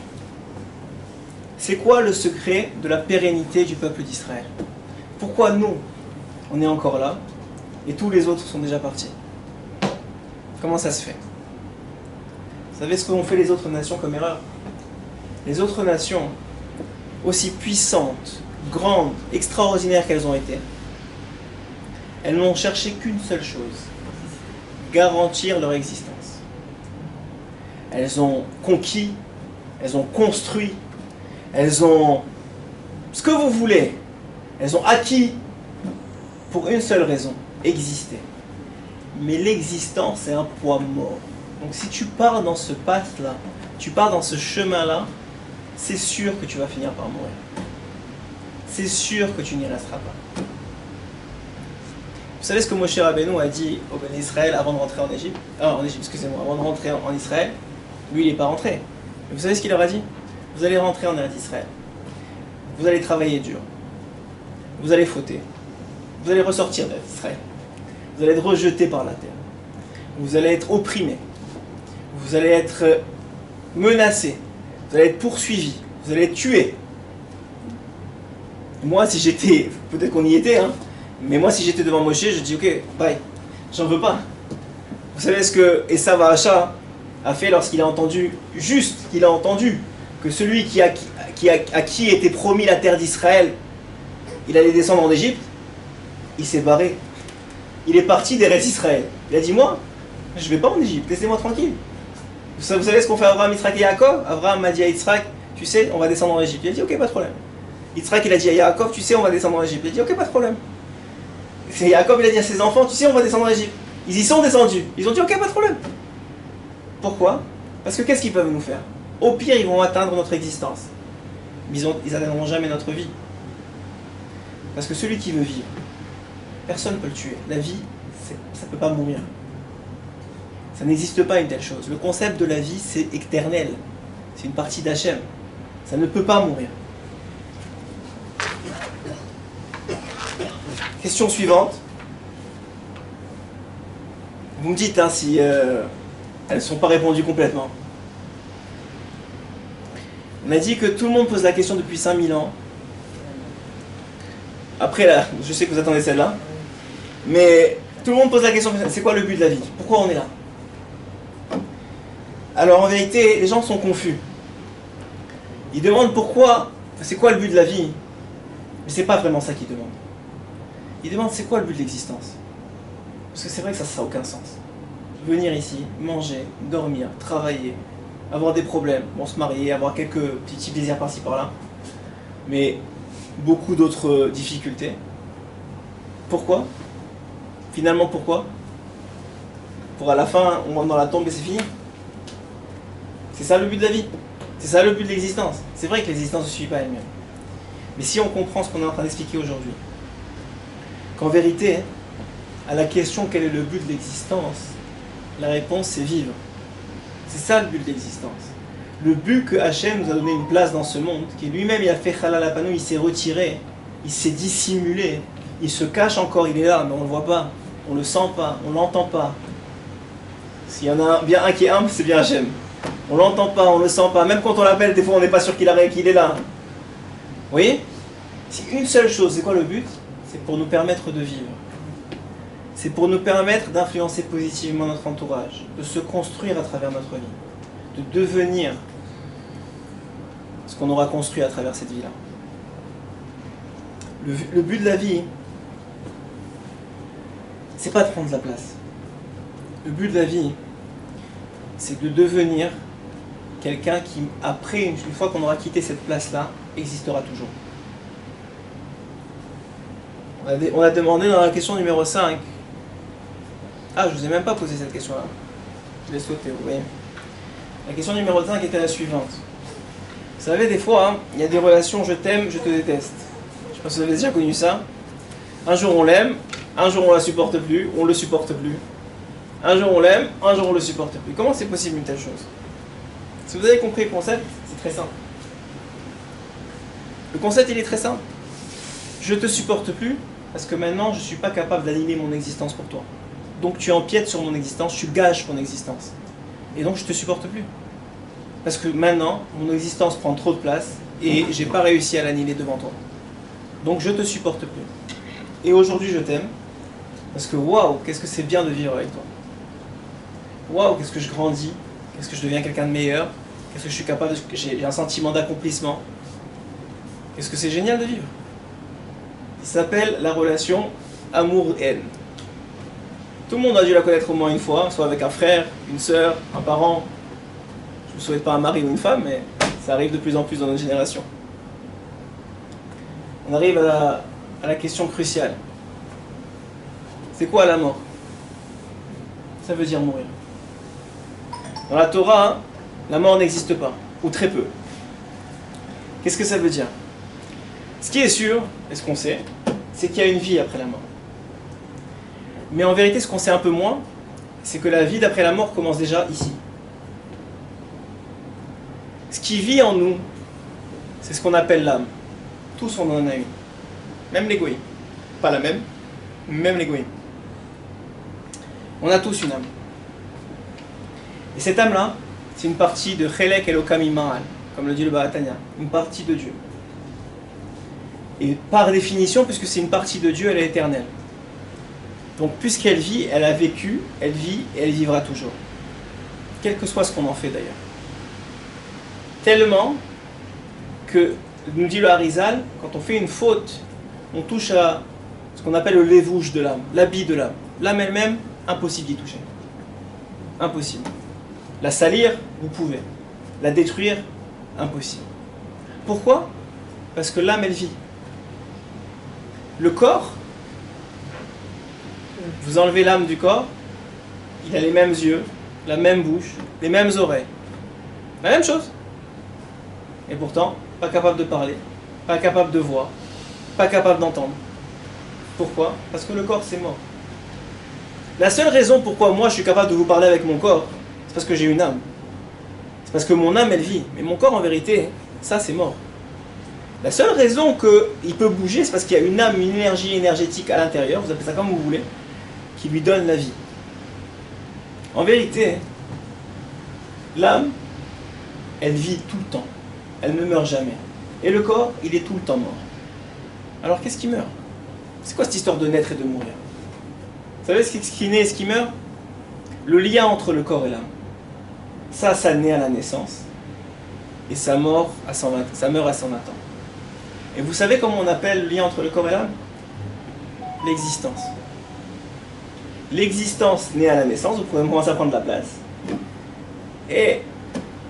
[SPEAKER 1] C'est quoi le secret de la pérennité du peuple d'Israël? Pourquoi nous, on est encore là, et tous les autres sont déjà partis? Comment ça se fait? Vous savez ce qu'ont fait les autres nations comme erreur? Les autres nations, aussi puissantes, grandes, extraordinaires qu'elles ont été, elles n'ont cherché qu'une seule chose: garantir leur existence. Elles ont conquis, elles ont construit, elles ont ce que vous voulez, elles ont acquis pour une seule raison: exister. Mais l'existence est un poids mort. Donc si tu pars dans ce path-là, tu pars dans ce chemin-là, c'est sûr que tu vas finir par mourir. C'est sûr que tu n'y resteras pas. Vous savez ce que Moshe Rabbeinu a dit au Ben Israël avant de rentrer en Égypte? En Égypte, excusez-moi, avant de rentrer en Israël. Lui, il n'est pas rentré. Mais vous savez ce qu'il leur a dit? Vous allez rentrer en Eretz Israël. Vous allez travailler dur. Vous allez fauter. Vous allez ressortir d'Eretz Israël. Vous allez être rejeté par la terre. Vous allez être opprimé. Vous allez être menacé. Vous allez être poursuivi. Vous allez être tué. Moi, si j'étais, peut-être qu'on y était, hein, mais moi, si j'étais devant Moshe, je dis ok, bye, j'en veux pas. Vous savez ce que Esav Ha'asha a fait lorsqu'il a entendu, juste qu'il a entendu, que celui à qui était promis la terre d'Israël, il allait descendre en Égypte, il s'est barré. Il est parti d'Eretz Israël. Il a dit moi, je vais pas en Égypte, laissez-moi tranquille. Vous savez ce qu'ont fait Abraham, Yitzhak et Yaakov? Abraham m'a dit à Yitzhak, tu sais, on va descendre en Égypte. Il a dit ok, pas de problème. Yitzhak il a dit à Yaakov, tu sais, on va descendre en Égypte. Il a dit ok, pas de problème. C'est Yaakov il a dit à ses enfants, tu sais, on va descendre en Égypte. Ils y sont descendus. Ils ont dit ok, pas de problème. Pourquoi? Parce que qu'est-ce qu'ils peuvent nous faire? Au pire, ils vont atteindre notre existence. Mais ils n'atteindront jamais notre vie. Parce que celui qui veut vivre, personne ne peut le tuer. La vie, ça ne peut pas mourir. Ça n'existe pas une telle chose. Le concept de la vie, c'est éternel. C'est une partie d'Hachem. Ça ne peut pas mourir. Question suivante. Vous me dites hein, si elles ne sont pas répondues complètement. On a dit que tout le monde pose la question depuis 5000 ans. Après, là, je sais que vous attendez celle-là. Mais tout le monde pose la question, c'est quoi le but de la vie? Pourquoi on est là? Alors en vérité, les gens sont confus. Ils demandent pourquoi, c'est quoi le but de la vie? Mais c'est pas vraiment ça qu'ils demandent. Ils demandent c'est quoi le but de l'existence? Parce que c'est vrai que ça n'a aucun sens. Venir ici, manger, dormir, travailler, avoir des problèmes, bon, se marier, avoir quelques petits plaisirs par-ci par-là, mais beaucoup d'autres difficultés. Pourquoi? Finalement, pourquoi? Pour à la fin, on rentre dans la tombe et c'est fini? C'est ça le but de la vie? C'est ça le but de l'existence? C'est vrai que l'existence ne suit pas elle-même. Mais si on comprend ce qu'on est en train d'expliquer aujourd'hui, qu'en vérité, à la question quel est le but de l'existence, la réponse c'est vivre. C'est ça le but de l'existence. Le but que Hachem nous a donné une place dans ce monde, qui lui-même il a fait Chalal Apano, il s'est retiré, il s'est dissimulé, il se cache encore, il est là, mais on ne le voit pas, on ne le sent pas, on ne l'entend pas. S'il y en a bien un qui est humble, c'est bien Hachem. On ne l'entend pas, on ne le sent pas, même quand on l'appelle, des fois on n'est pas sûr qu'il est là. Vous voyez? C'est une seule chose, c'est quoi le but? C'est pour nous permettre de vivre. C'est pour nous permettre d'influencer positivement notre entourage, de se construire à travers notre vie, de devenir ce qu'on aura construit à travers cette vie-là. Le but de la vie, c'est pas de prendre la place. Le but de la vie, c'est de devenir quelqu'un qui, après, une fois qu'on aura quitté cette place-là, existera toujours. On a demandé dans la question numéro 5. Ah, je ne vous ai même pas posé cette question-là. Je l'ai sauté, vous voyez. La question numéro 5 était la suivante. Vous savez, des fois, hein, il y a des relations je t'aime, je te déteste. Je ne sais pas si vous avez déjà connu ça. Un jour on l'aime, un jour on la supporte plus, on le supporte plus. Un jour on l'aime, un jour on le supporte plus. Comment c'est possible une telle chose? Si vous avez compris le concept, c'est très simple. Le concept, il est très simple. Je te supporte plus parce que maintenant je ne suis pas capable d'animer mon existence pour toi. Donc tu empiètes sur mon existence, tu gâches mon existence. Et donc je ne te supporte plus. Parce que maintenant, mon existence prend trop de place et j'ai pas réussi à l'animer devant toi. Donc je ne te supporte plus. Et aujourd'hui je t'aime parce que waouh, qu'est-ce que c'est bien de vivre avec toi. Waouh, qu'est-ce que je grandis, qu'est-ce que je deviens quelqu'un de meilleur, qu'est-ce que je suis capable, j'ai un sentiment d'accomplissement. Qu'est-ce que c'est génial de vivre. Il s'appelle la relation amour-haine. Tout le monde a dû la connaître au moins une fois, soit avec un frère, une sœur, un parent. Je ne vous souhaite pas un mari ou une femme, mais ça arrive de plus en plus dans notre génération. On arrive à la question cruciale. C'est quoi la mort? Ça veut dire mourir. Dans la Torah, la mort n'existe pas, ou très peu. Qu'est-ce que ça veut dire? Ce qui est sûr, et ce qu'on sait, c'est qu'il y a une vie après la mort. Mais en vérité, ce qu'on sait un peu moins, c'est que la vie d'après la mort commence déjà ici. Ce qui vit en nous, c'est ce qu'on appelle l'âme. Tous on en a une. Même les goïs. Pas la même, même les goïs. On a tous une âme. Et cette âme-là, c'est une partie de Chelek Elokam Ima'al, comme le dit le Bahatanya, une partie de Dieu. Et par définition, puisque c'est une partie de Dieu, elle est éternelle. Donc puisqu'elle vit, elle a vécu, elle vit et elle vivra toujours. Quel que soit ce qu'on en fait d'ailleurs. Tellement que, nous dit le Harizal, quand on fait une faute, on touche à ce qu'on appelle le lévouche de l'âme, l'habit de l'âme. L'âme elle-même, impossible d'y toucher. Impossible. La salir, vous pouvez. La détruire, impossible. Pourquoi? Parce que l'âme, elle vit. Le corps, vous enlevez l'âme du corps, il a les mêmes yeux, la même bouche, les mêmes oreilles. La même chose. Et pourtant, pas capable de parler, pas capable de voir, pas capable d'entendre. Pourquoi? Parce que le corps, c'est mort. La seule raison pourquoi moi je suis capable de vous parler avec mon corps, c'est parce que j'ai une âme. C'est parce que mon âme, elle vit. Mais mon corps, en vérité, ça, c'est mort. La seule raison qu'il peut bouger, c'est parce qu'il y a une âme, une énergie énergétique à l'intérieur, vous appelez ça comme vous voulez, qui lui donne la vie. En vérité, l'âme, elle vit tout le temps. Elle ne meurt jamais. Et le corps, il est tout le temps mort. Alors qu'est-ce qui meurt? C'est quoi cette histoire de naître et de mourir? Vous savez ce qui naît et ce qui meurt? Le lien entre le corps et l'âme. Ça naît à la naissance. Et ça meurt à 120 ans. Et vous savez comment on appelle le lien entre le corps et l'âme? L'existence. L'existence naît à la naissance, vous pouvez commencer à prendre de la place. Et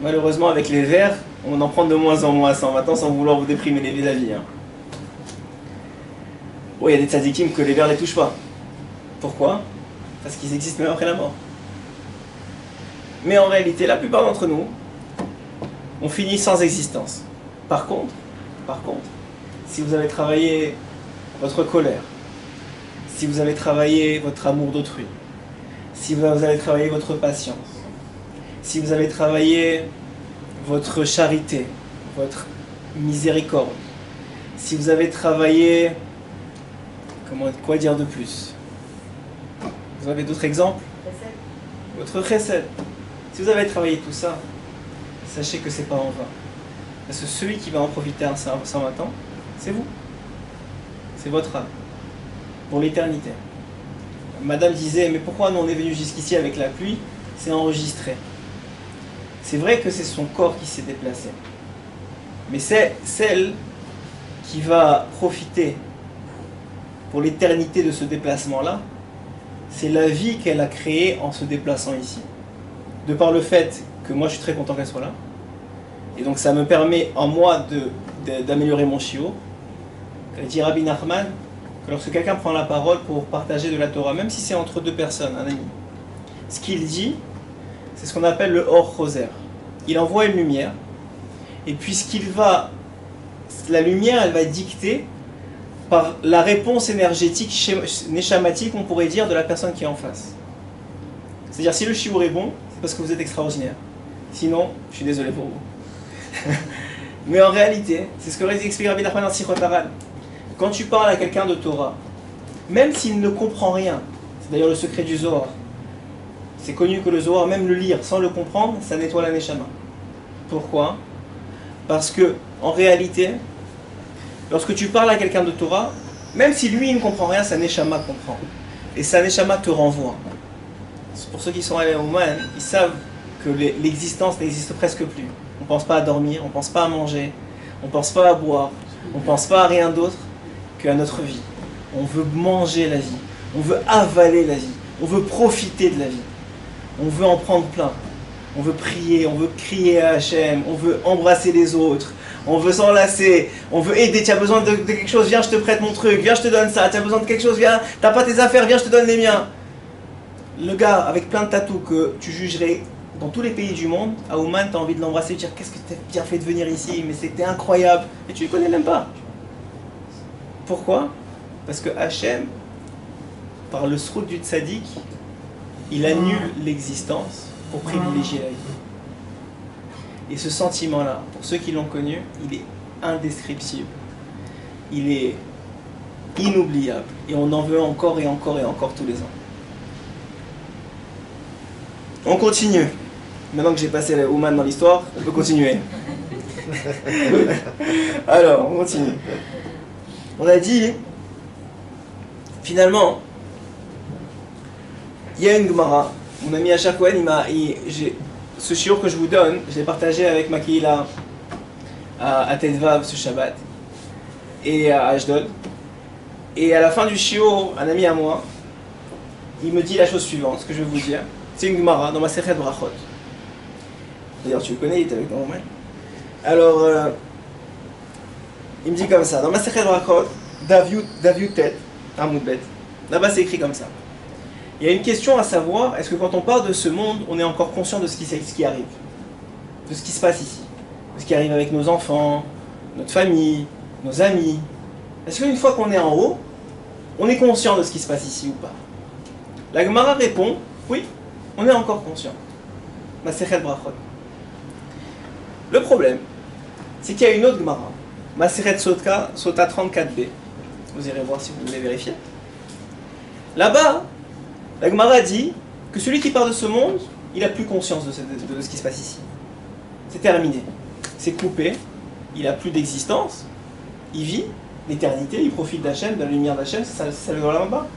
[SPEAKER 1] malheureusement avec les vers, on en prend de moins en moins à 120 ans sans vouloir vous déprimer la vie. Il y a des tzadikim que les vers ne les touchent pas. Pourquoi? Parce qu'ils existent même après la mort. Mais en réalité, la plupart d'entre nous, on finit sans existence. Par contre, si vous avez travaillé votre colère, si vous avez travaillé votre amour d'autrui, si vous avez travaillé votre patience, si vous avez travaillé votre charité, votre miséricorde, si vous avez travaillé, quoi dire de plus? Vous avez d'autres exemples? Votre chesed. Si vous avez travaillé tout ça, sachez que c'est pas en vain. Parce que celui qui va en profiter à 120 ans, c'est vous. C'est votre âme. Pour l'éternité. Madame disait, mais pourquoi nous on est venu jusqu'ici avec la pluie? C'est enregistré. C'est vrai que c'est son corps qui s'est déplacé. Mais c'est celle qui va profiter pour l'éternité de ce déplacement-là, c'est la vie qu'elle a créée en se déplaçant ici. De par le fait que moi je suis très content qu'elle soit là, et donc ça me permet en moi d'améliorer mon shiur. Dit Rabbi Nachman que lorsque quelqu'un prend la parole pour partager de la Torah, même si c'est entre deux personnes, un ami, ce qu'il dit, c'est ce qu'on appelle le Or Choser. Il envoie une lumière, et puis la lumière, elle va dicter par la réponse énergétique, neshamatique, on pourrait dire, de la personne qui est en face. C'est-à-dire, si le shiur est bon, c'est parce que vous êtes extraordinaire. Sinon, je suis désolé pour vous. Mais en réalité, c'est ce que explique Rabbi Nachman dans Sichot Haran. Quand tu parles à quelqu'un de Torah, même s'il ne comprend rien, c'est d'ailleurs le secret du Zohar, c'est connu que le Zohar, même le lire sans le comprendre, ça nettoie la neshama. Pourquoi? Parce que, en réalité, lorsque tu parles à quelqu'un de Torah, même si lui il ne comprend rien, sa neshama comprend. Et sa neshama te renvoie. Pour ceux qui sont allés au Man, ils savent que l'existence n'existe presque plus. On ne pense pas à dormir, on ne pense pas à manger, on ne pense pas à boire, on ne pense pas à rien d'autre qu'à notre vie. On veut manger la vie, on veut avaler la vie, on veut profiter de la vie, on veut en prendre plein. On veut prier, on veut crier à Hachem, on veut embrasser les autres, on veut s'enlacer, on veut aider. Tu as besoin de quelque chose, viens, je te prête mon truc, viens, je te donne ça. Tu as besoin de quelque chose, viens, t'as pas tes affaires, viens, je te donne les miens. Le gars avec plein de tatous que tu jugerais dans tous les pays du monde, à Ouman, tu as envie de l'embrasser et de dire qu'est-ce que tu as bien fait de venir ici, mais c'était incroyable. Et tu ne le connais même pas. Pourquoi? Parce que Hachem, par le srout du tzaddik, il annule l'existence pour privilégier la vie. Et ce sentiment-là, pour ceux qui l'ont connu, il est indescriptible. Il est inoubliable. Et on en veut encore et encore et encore tous les ans. On continue. Maintenant que j'ai passé la Ouman dans l'histoire, on peut continuer. Alors, on continue. On a dit, finalement, il y a une Gemara. Mon ami Achar Cohen, ce shiur que je vous donne, je l'ai partagé avec ma Kehila à Tetvav ce Shabbat et à Ashdod. Et à la fin du shiur, un ami à moi, il me dit la chose suivante, ce que je vais vous dire. C'est une Gemara dans ma Masechet Brachot. D'ailleurs, tu le connais, il est avec moi. Alors, il me dit comme ça, dans ma Masechet Brachot, Daviut Tet, Amoudbet, là-bas c'est écrit comme ça. Il y a une question à savoir, est-ce que quand on parle de ce monde, on est encore conscient de ce qui arrive, de ce qui se passe ici, de ce qui arrive avec nos enfants, notre famille, nos amis. Est-ce qu'une fois qu'on est en haut, on est conscient de ce qui se passe ici ou pas? La Gemara répond, oui, on est encore conscient. Masechet Brachot. Le problème, c'est qu'il y a une autre Gemara, Masechet Sota 34b. Vous irez voir si vous voulez vérifier. Là-bas, la Gemara dit que celui qui part de ce monde, il n'a plus conscience de ce qui se passe ici. C'est terminé. C'est coupé. Il n'a plus d'existence. Il vit l'éternité. Il profite d'Hachem, de la lumière d'Hachem. C'est ça le là-bas.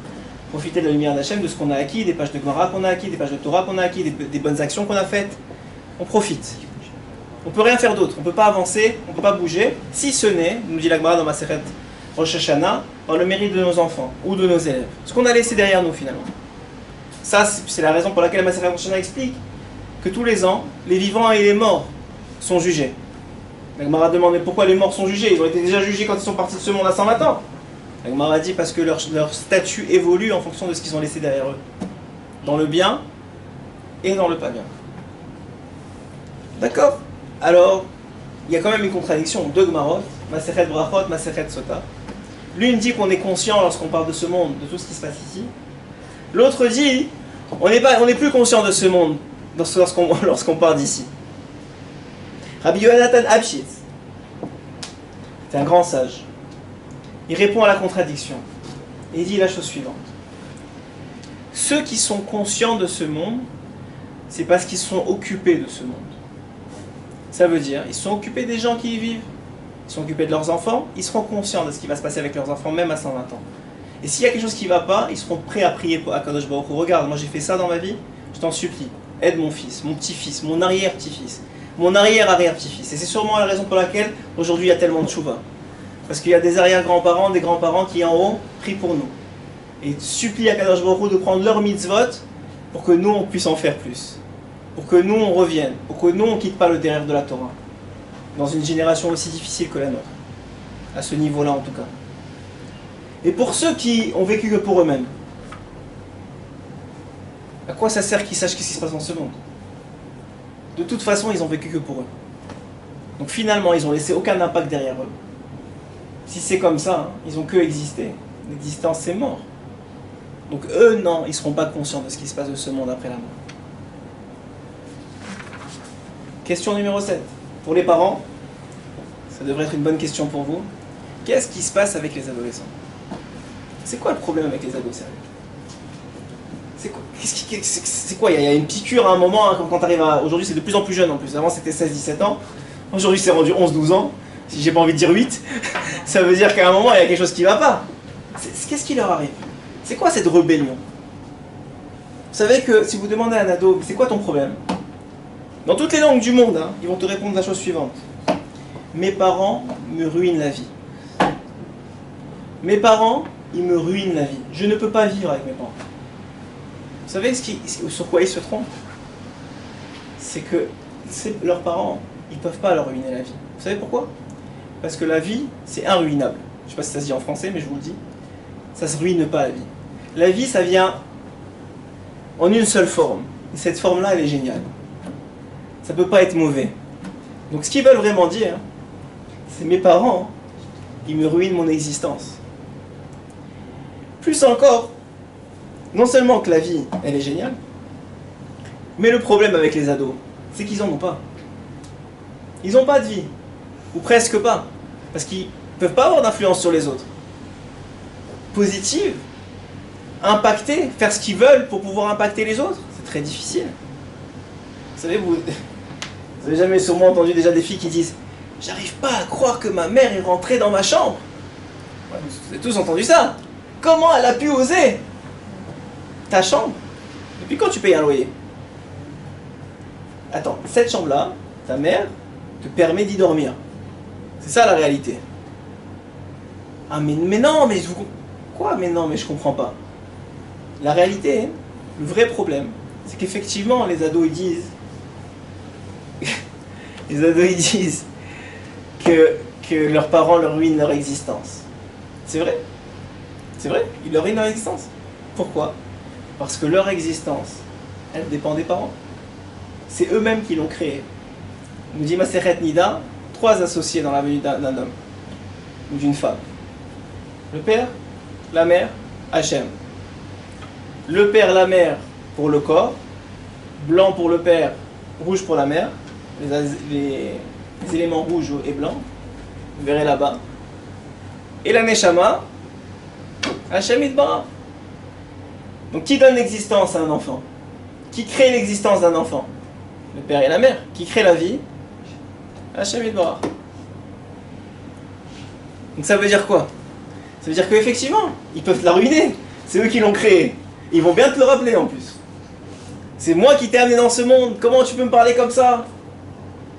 [SPEAKER 1] Profiter de la lumière d'Hachem, de ce qu'on a acquis, des pages de Gemara qu'on a acquis, des pages de Torah qu'on a acquis, des bonnes actions qu'on a faites. On profite. On ne peut rien faire d'autre. On ne peut pas avancer, on ne peut pas bouger, si ce n'est, nous dit la Gemara dans Masechet Rosh Hashanah, par le mérite de nos enfants ou de nos élèves. Ce qu'on a laissé derrière nous finalement. Ça, c'est la raison pour laquelle la Masechet Rosh Hashanah explique que tous les ans, les vivants et les morts sont jugés. La Gemara demande pourquoi les morts sont jugés. Ils ont été déjà jugés quand ils sont partis de ce monde à 120 ans. La Gemara dit parce que leur statut évolue en fonction de ce qu'ils ont laissé derrière eux. Dans le bien et dans le pas bien. D'accord? Alors, il y a quand même une contradiction. Deux Gemarot, Masechet Brachot, Masechet Sota. L'une dit qu'on est conscient lorsqu'on parle de ce monde, de tout ce qui se passe ici. L'autre dit, on n'est plus conscient de ce monde lorsqu'on part d'ici. Rabbi Yonatan Abshitz, c'est un grand sage. Il répond à la contradiction. Et il dit la chose suivante. Ceux qui sont conscients de ce monde, c'est parce qu'ils sont occupés de ce monde. Ça veut dire, ils sont occupés des gens qui y vivent. Ils sont occupés de leurs enfants, ils seront conscients de ce qui va se passer avec leurs enfants, même à 120 ans. Et s'il y a quelque chose qui ne va pas, ils seront prêts à prier pour Akadosh Baruch Hu. Regarde, moi j'ai fait ça dans ma vie, je t'en supplie. Aide mon fils, mon petit-fils, mon arrière-petit-fils, mon arrière-arrière-petit-fils. Et c'est sûrement la raison pour laquelle aujourd'hui il y a tellement de tchouva. Parce qu'il y a des arrière-grands-parents, des grands-parents qui en haut prient pour nous. Et supplient Akadosh Baruch Hu de prendre leur mitzvot pour que nous on puisse en faire plus. Pour que nous on revienne, pour que nous on ne quitte pas le derrière de la Torah. Dans une génération aussi difficile que la nôtre. À ce niveau-là en tout cas. Et pour ceux qui ont vécu que pour eux-mêmes, à quoi ça sert qu'ils sachent ce qui se passe dans ce monde? De toute façon, ils ont vécu que pour eux. Donc finalement, ils n'ont laissé aucun impact derrière eux. Si c'est comme ça, ils n'ont que existé. L'existence, c'est mort. Donc eux, non, ils ne seront pas conscients de ce qui se passe de ce monde après la mort. Question numéro 7. Pour les parents, ça devrait être une bonne question pour vous. Qu'est-ce qui se passe avec les adolescents? C'est quoi le problème avec les ados, sérieux? C'est quoi? Il y a une piqûre à un moment, hein, quand tu arrives à... Aujourd'hui, c'est de plus en plus jeune en plus. Avant, c'était 16-17 ans. Aujourd'hui, c'est rendu 11-12 ans. Si j'ai pas envie de dire 8, ça veut dire qu'à un moment, il y a quelque chose qui va pas. Qu'est-ce qui leur arrive? C'est quoi cette rébellion? Vous savez que si vous demandez à un ado, c'est quoi ton problème? Dans toutes les langues du monde, hein, ils vont te répondre la chose suivante. Mes parents me ruinent la vie. Mes parents, ils me ruinent la vie. Je ne peux pas vivre avec mes parents. Vous savez sur quoi ils se trompent? C'est que leurs parents, ils ne peuvent pas leur ruiner la vie. Vous savez pourquoi? Parce que la vie, c'est inruinable. Je ne sais pas si ça se dit en français, mais je vous le dis. Ça ne se ruine pas, la vie. La vie, ça vient en une seule forme. Et cette forme-là, elle est géniale. Ça ne peut pas être mauvais. Donc ce qu'ils veulent vraiment dire, c'est mes parents, ils me ruinent mon existence. Plus encore, non seulement que la vie, elle est géniale, mais le problème avec les ados, c'est qu'ils n'en ont pas. Ils n'ont pas de vie, ou presque pas, parce qu'ils ne peuvent pas avoir d'influence sur les autres. Positive, impacter, faire ce qu'ils veulent pour pouvoir impacter les autres, c'est très difficile. Vous savez, vous avez jamais sûrement entendu déjà des filles qui disent « J'arrive pas à croire que ma mère est rentrée dans ma chambre. » Vous avez tous entendu ça. Comment elle a pu oser? Ta chambre? Et puis quand tu payes un loyer? Attends, cette chambre-là, ta mère te permet d'y dormir. C'est ça la réalité. Ah mais non, mais vous... Quoi? Mais non, mais je comprends pas. La réalité, le vrai problème, c'est qu'effectivement les ados ils disent les ados ils disent que leurs parents leur ruinent leur existence. C'est vrai. C'est vrai, ils leur ruinent leur existence. Pourquoi? Parce que leur existence, elle dépend des parents. C'est eux-mêmes qui l'ont créée. Nous dit Masechet Nida, 3 associés dans la venue d'un homme ou d'une femme. Le père, la mère, Hachem. Le père, la mère pour le corps, blanc pour le père, rouge pour la mère, les éléments rouges et blancs, vous verrez là-bas. Et la Neshama, Hachem Yitbarach. Donc qui donne l'existence à un enfant? Qui crée l'existence d'un enfant? Le père et la mère. Qui crée la vie? Hachem Yitbarach. Donc ça veut dire quoi? Ça veut dire qu'effectivement, ils peuvent te la ruiner. C'est eux qui l'ont créé. Ils vont bien te le rappeler en plus. C'est moi qui t'ai amené dans ce monde. Comment tu peux me parler comme ça?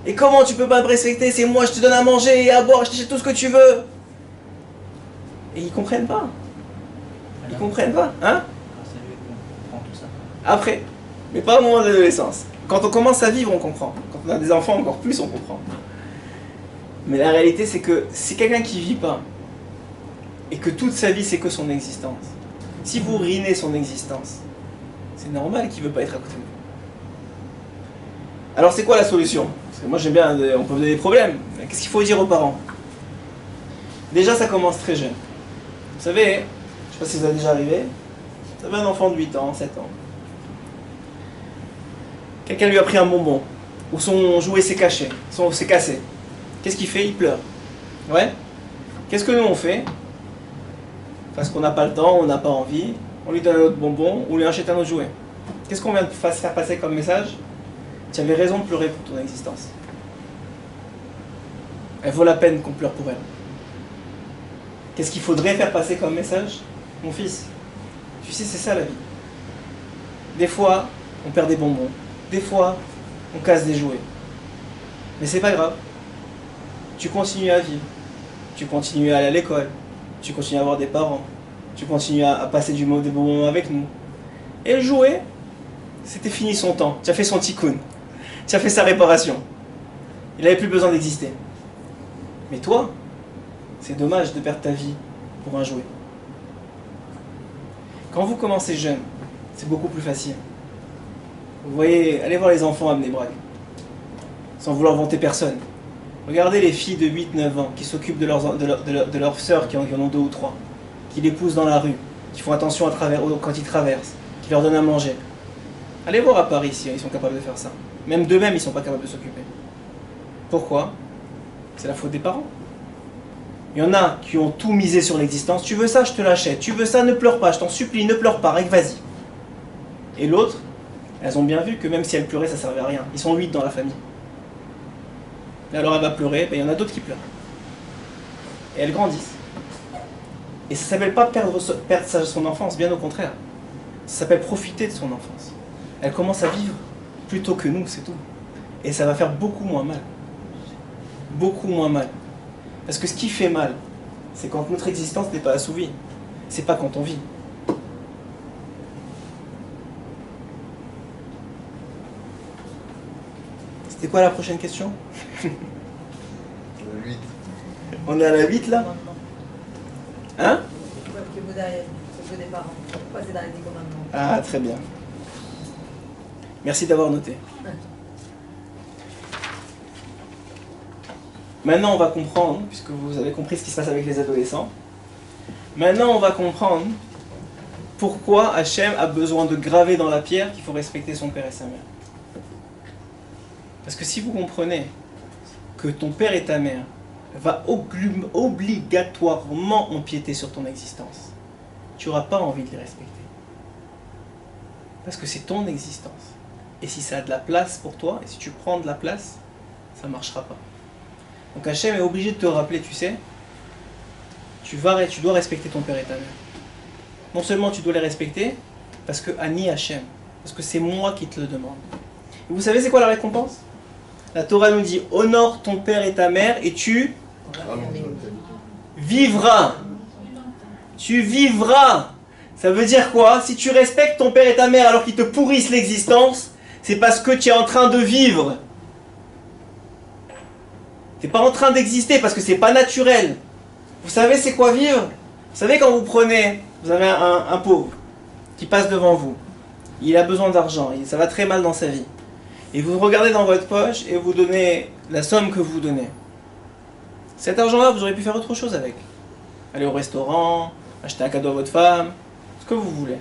[SPEAKER 1] Et comment tu peux pas me respecter? C'est moi, je te donne à manger et à boire, je t'achète tout ce que tu veux. Et ils comprennent pas. Ils comprennent pas, hein? Après, mais pas au moment de l'adolescence. Quand on commence à vivre, on comprend. Quand on a des enfants, encore plus, on comprend. Mais la réalité, c'est que si quelqu'un qui vit pas, et que toute sa vie, c'est que son existence, si vous ruinez son existence, c'est normal qu'il ne veut pas être à côté de vous. Alors c'est quoi la solution? Parce que moi j'aime bien, on peut donner des problèmes. Qu'est-ce qu'il faut dire aux parents? Déjà, ça commence très jeune. Vous savez, je ne sais pas si ça a déjà arrivé, vous avez un enfant de 8 ans, 7 ans. Quelqu'un lui a pris un bonbon, ou son jouet s'est cassé. Qu'est-ce qu'il fait? Il pleure. Ouais? Qu'est-ce que nous on fait? Parce qu'on n'a pas le temps, on n'a pas envie, on lui donne un autre bonbon, ou lui achète un autre jouet. Qu'est-ce qu'on vient de faire passer comme message? Tu avais raison de pleurer pour ton existence. Elle vaut la peine qu'on pleure pour elle. Qu'est-ce qu'il faudrait faire passer comme message? Mon fils, tu sais, c'est ça la vie. Des fois, on perd des bonbons. Des fois, on casse des jouets. Mais c'est pas grave. Tu continues à vivre. Tu continues à aller à l'école. Tu continues à avoir des parents. Tu continues à passer des bons moments avec nous. Et le jouet, c'était fini son temps. Tu as fait son tikkun. Tu as fait sa réparation. Il n'avait plus besoin d'exister. Mais toi, c'est dommage de perdre ta vie pour un jouet. Quand vous commencez jeune, c'est beaucoup plus facile. Vous voyez, allez voir les enfants à Bnei Brak, sans vouloir vanter personne. Regardez les filles de 8-9 ans qui s'occupent de leurs sœurs qui en ont 2 ou 3, qui les poussent dans la rue, qui font attention quand ils traversent, qui leur donnent à manger. Allez voir à Paris si ils sont capables de faire ça. Même d'eux-mêmes, ils ne sont pas capables de s'occuper. Pourquoi? C'est la faute des parents. Il y en a qui ont tout misé sur l'existence. Tu veux ça, je te l'achète. Tu veux ça, ne pleure pas, je t'en supplie, ne pleure pas, vas-y. Et l'autre, elles ont bien vu que même si elles pleuraient, ça ne servait à rien. Ils sont 8 dans la famille. Et alors elle va pleurer, il y en a d'autres qui pleurent. Et elles grandissent. Et ça ne s'appelle pas perdre son enfance, bien au contraire. Ça s'appelle profiter de son enfance. Elle commence à vivre plutôt que nous, c'est tout. Et ça va faire beaucoup moins mal. Beaucoup moins mal. Parce que ce qui fait mal, c'est quand notre existence n'est pas assouvie. C'est pas quand on vit. C'était quoi la prochaine question?
[SPEAKER 2] 8.
[SPEAKER 1] On est à la 8 là? Hein?
[SPEAKER 3] Des parents. Pourquoi c'est dans les 10 commandements?
[SPEAKER 1] Ah, très bien. Merci d'avoir noté. Maintenant, on va comprendre, puisque vous avez compris ce qui se passe avec les adolescents, maintenant, on va comprendre pourquoi Hachem a besoin de graver dans la pierre qu'il faut respecter son père et sa mère. Parce que si vous comprenez que ton père et ta mère va obligatoirement empiéter sur ton existence, tu n'auras pas envie de les respecter. Parce que c'est ton existence. Et si ça a de la place pour toi, et si tu prends de la place, ça ne marchera pas. Donc Hachem est obligé de te rappeler, tu sais, tu dois respecter ton père et ta mère. Non seulement tu dois les respecter, parce que Ani Hachem, parce que c'est moi qui te le demande. Et vous savez c'est quoi la récompense? La Torah nous dit, honore ton père et ta mère, et tu vivras. Tu vivras. Ça veut dire quoi? Si tu respectes ton père et ta mère alors qu'ils te pourrissent l'existence, c'est parce que tu es en train de vivre. Tu n'es pas en train d'exister parce que c'est pas naturel. Vous savez c'est quoi vivre? Vous savez quand vous avez un pauvre qui passe devant vous, il a besoin d'argent, ça va très mal dans sa vie. Et vous regardez dans votre poche et vous donnez la somme que vous donnez. Cet argent-là, vous auriez pu faire autre chose avec. Aller au restaurant, acheter un cadeau à votre femme, ce que vous voulez.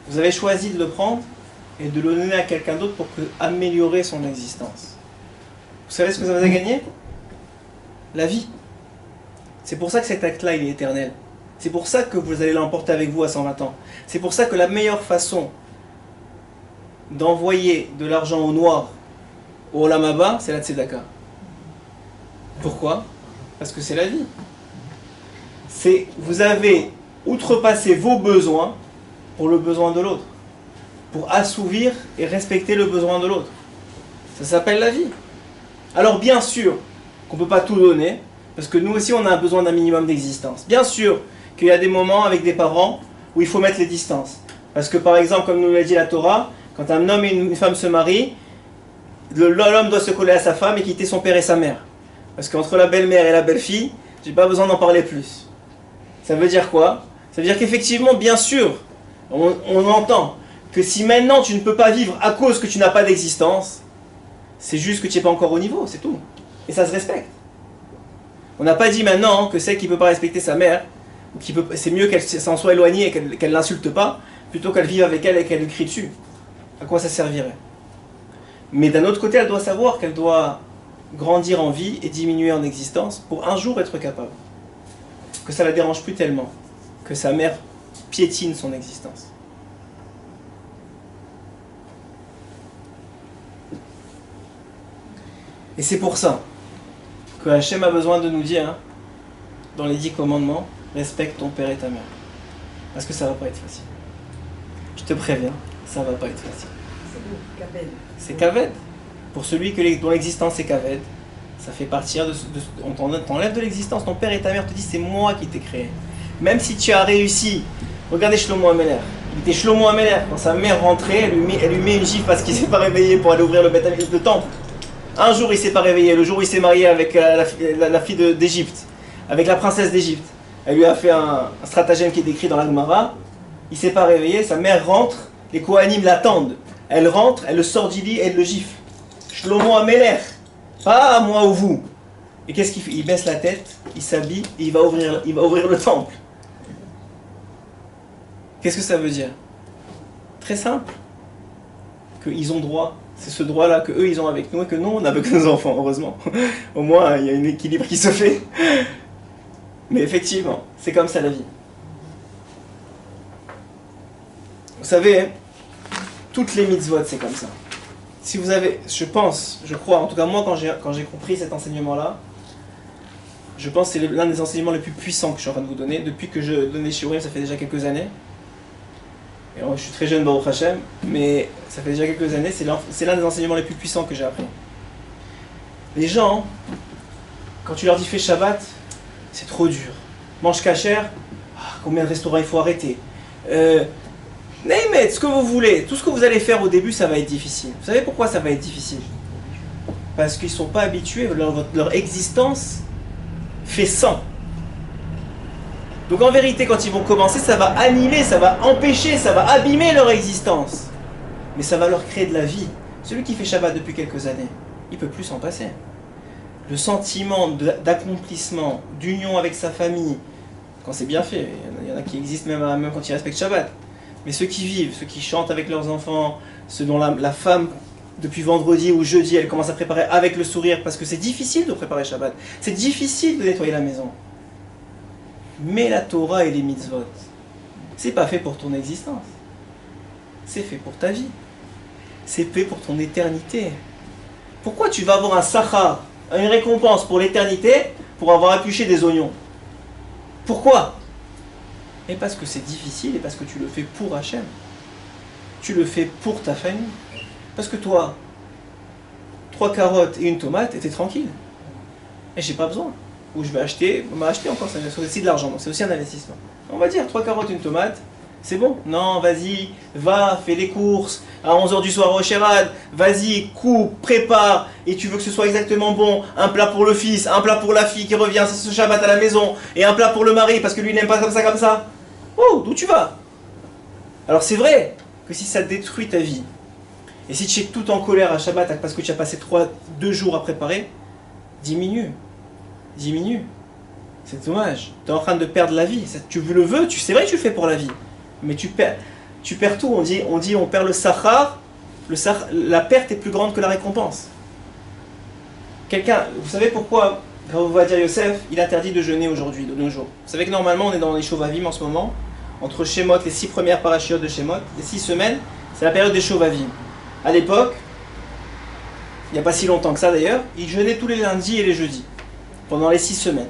[SPEAKER 1] Vous avez choisi de le prendre et de le donner à quelqu'un d'autre pour améliorer son existence. Vous savez ce que ça vous a gagné? La vie. C'est pour ça que cet acte-là, il est éternel. C'est pour ça que vous allez l'emporter avec vous à 120 ans. C'est pour ça que la meilleure façon d'envoyer de l'argent au noir au Olam Haba, c'est la Tzedaka. Pourquoi? Parce que c'est la vie. Vous avez outrepassé vos besoins pour le besoin de l'autre. Pour assouvir et respecter le besoin de l'autre. Ça s'appelle la vie. Alors bien sûr qu'on ne peut pas tout donner, parce que nous aussi on a besoin d'un minimum d'existence. Bien sûr qu'il y a des moments avec des parents où il faut mettre les distances. Parce que par exemple, comme nous l'a dit la Torah, quand un homme et une femme se marient, l'homme doit se coller à sa femme et quitter son père et sa mère. Parce qu'entre la belle-mère et la belle-fille, j'ai pas besoin d'en parler plus. Ça veut dire quoi? Ça veut dire qu'effectivement, bien sûr, on entend que si maintenant tu ne peux pas vivre à cause que tu n'as pas d'existence, c'est juste que tu n'es pas encore au niveau, c'est tout. Et ça se respecte. On n'a pas dit maintenant que celle qui ne peut pas respecter sa mère, c'est mieux qu'elle s'en soit éloignée et qu'elle ne l'insulte pas, plutôt qu'elle vive avec elle et qu'elle lui crie dessus. À quoi ça servirait? Mais d'un autre côté, elle doit savoir qu'elle doit grandir en vie et diminuer en existence pour un jour être capable. Que ça ne la dérange plus tellement, que sa mère piétine son existence. Et c'est pour ça que Hachem a besoin de nous dire, dans les 10 commandements, respecte ton père et ta mère. Parce que ça ne va pas être facile. Je te préviens, ça ne va pas être facile.
[SPEAKER 3] C'est Kaved.
[SPEAKER 1] C'est Kaved. Pour celui dont l'existence est Kaved, ça fait partir on t'enlève de l'existence. Ton père et ta mère te disent, c'est moi qui t'ai créé. Même si tu as réussi, regardez Shlomo Ameler. Il était Shlomo Ameler. Quand sa mère rentrait, elle lui met une gifle parce qu'il ne s'est pas réveillé pour aller ouvrir le temple. Un jour, il ne s'est pas réveillé, le jour où il s'est marié avec la fille d'Égypte, avec la princesse d'Égypte. Elle lui a fait un stratagème qui est décrit dans la Gemara. Il ne s'est pas réveillé, sa mère rentre, les Kohanim l'attendent. Elle rentre, elle le sort du lit et elle le gifle. Shlomo Ameler, pas moi ou vous. Et qu'est-ce qu'il fait? Il baisse la tête, il s'habille et il va ouvrir le temple. Qu'est-ce que ça veut dire? Très simple. Qu'ils ont droit. C'est ce droit-là qu'eux ils ont avec nous et que nous on a avec nos enfants, heureusement. Au moins il y a un équilibre qui se fait. Mais effectivement, c'est comme ça la vie. Vous savez, toutes les mitzvot c'est comme ça. Si vous avez, je crois, en tout cas moi quand j'ai compris cet enseignement-là, je pense que c'est l'un des enseignements les plus puissants que je suis en train de vous donner. Depuis que je donnais chez Urim, ça fait déjà quelques années. Et je suis très jeune, Baruch Hashem, mais ça fait déjà quelques années, c'est l'un des enseignements les plus puissants que j'ai appris. Les gens, quand tu leur dis fais Shabbat, c'est trop dur. Mange kasher, combien de restaurants il faut arrêter. Name it, ce que vous voulez, tout ce que vous allez faire au début, ça va être difficile. Vous savez pourquoi ça va être difficile? Parce qu'ils ne sont pas habitués, leur existence fait 100. Donc en vérité, quand ils vont commencer, ça va annihiler, ça va empêcher, ça va abîmer leur existence. Mais ça va leur créer de la vie. Celui qui fait Shabbat depuis quelques années, il ne peut plus s'en passer. le sentiment d'accomplissement, d'union avec sa famille, quand c'est bien fait, il y en a qui existent même quand ils respectent Shabbat, mais ceux qui vivent, ceux qui chantent avec leurs enfants, ceux dont la femme, depuis vendredi ou jeudi, elle commence à préparer avec le sourire, parce que c'est difficile de préparer Shabbat, c'est difficile de nettoyer la maison. Mais la Torah et les mitzvot, c'est pas fait pour ton existence, c'est fait pour ta vie, c'est fait pour ton éternité. Pourquoi tu vas avoir un sachar, une récompense pour l'éternité, pour avoir épluché des oignons? Pourquoi? Et parce que c'est difficile et parce que tu le fais pour Hachem. Tu le fais pour ta famille. Parce que toi, 3 carottes et une tomate, et t'es tranquille. Et j'ai pas besoin. Ou je vais acheter, on m'a acheté encore, c'est aussi de l'argent, donc c'est aussi un investissement. On va dire 3 carottes, une tomate, c'est bon. Non, vas-y, va, fais les courses, à 11h du soir au Sherad, vas-y, coupe, prépare, et tu veux que ce soit exactement bon, un plat pour le fils, un plat pour la fille qui revient ce Shabbat à la maison, et un plat pour le mari, parce que lui n'aime pas comme ça. Oh, d'où tu vas? Alors c'est vrai que si ça détruit ta vie, et si tu es tout en colère à Shabbat parce que tu as passé 2 jours à préparer, diminue. C'est dommage. Tu es en train de perdre la vie. Tu le veux, c'est vrai que tu le fais pour la vie. Mais tu perds tout. On perd le sachar. La perte est plus grande que la récompense. Vous savez pourquoi Rav Ovadia Yosef, il interdit de jeûner aujourd'hui, de nos jours? Vous savez que normalement on est dans les Shovavim en ce moment. Entre Shemot, les 6 premières parachiotes de Shemot, les 6 semaines, c'est la période des Shovavim. À l'époque, il n'y a pas si longtemps que ça d'ailleurs, ils jeûnaient tous les lundis et les jeudis, pendant les 6 semaines.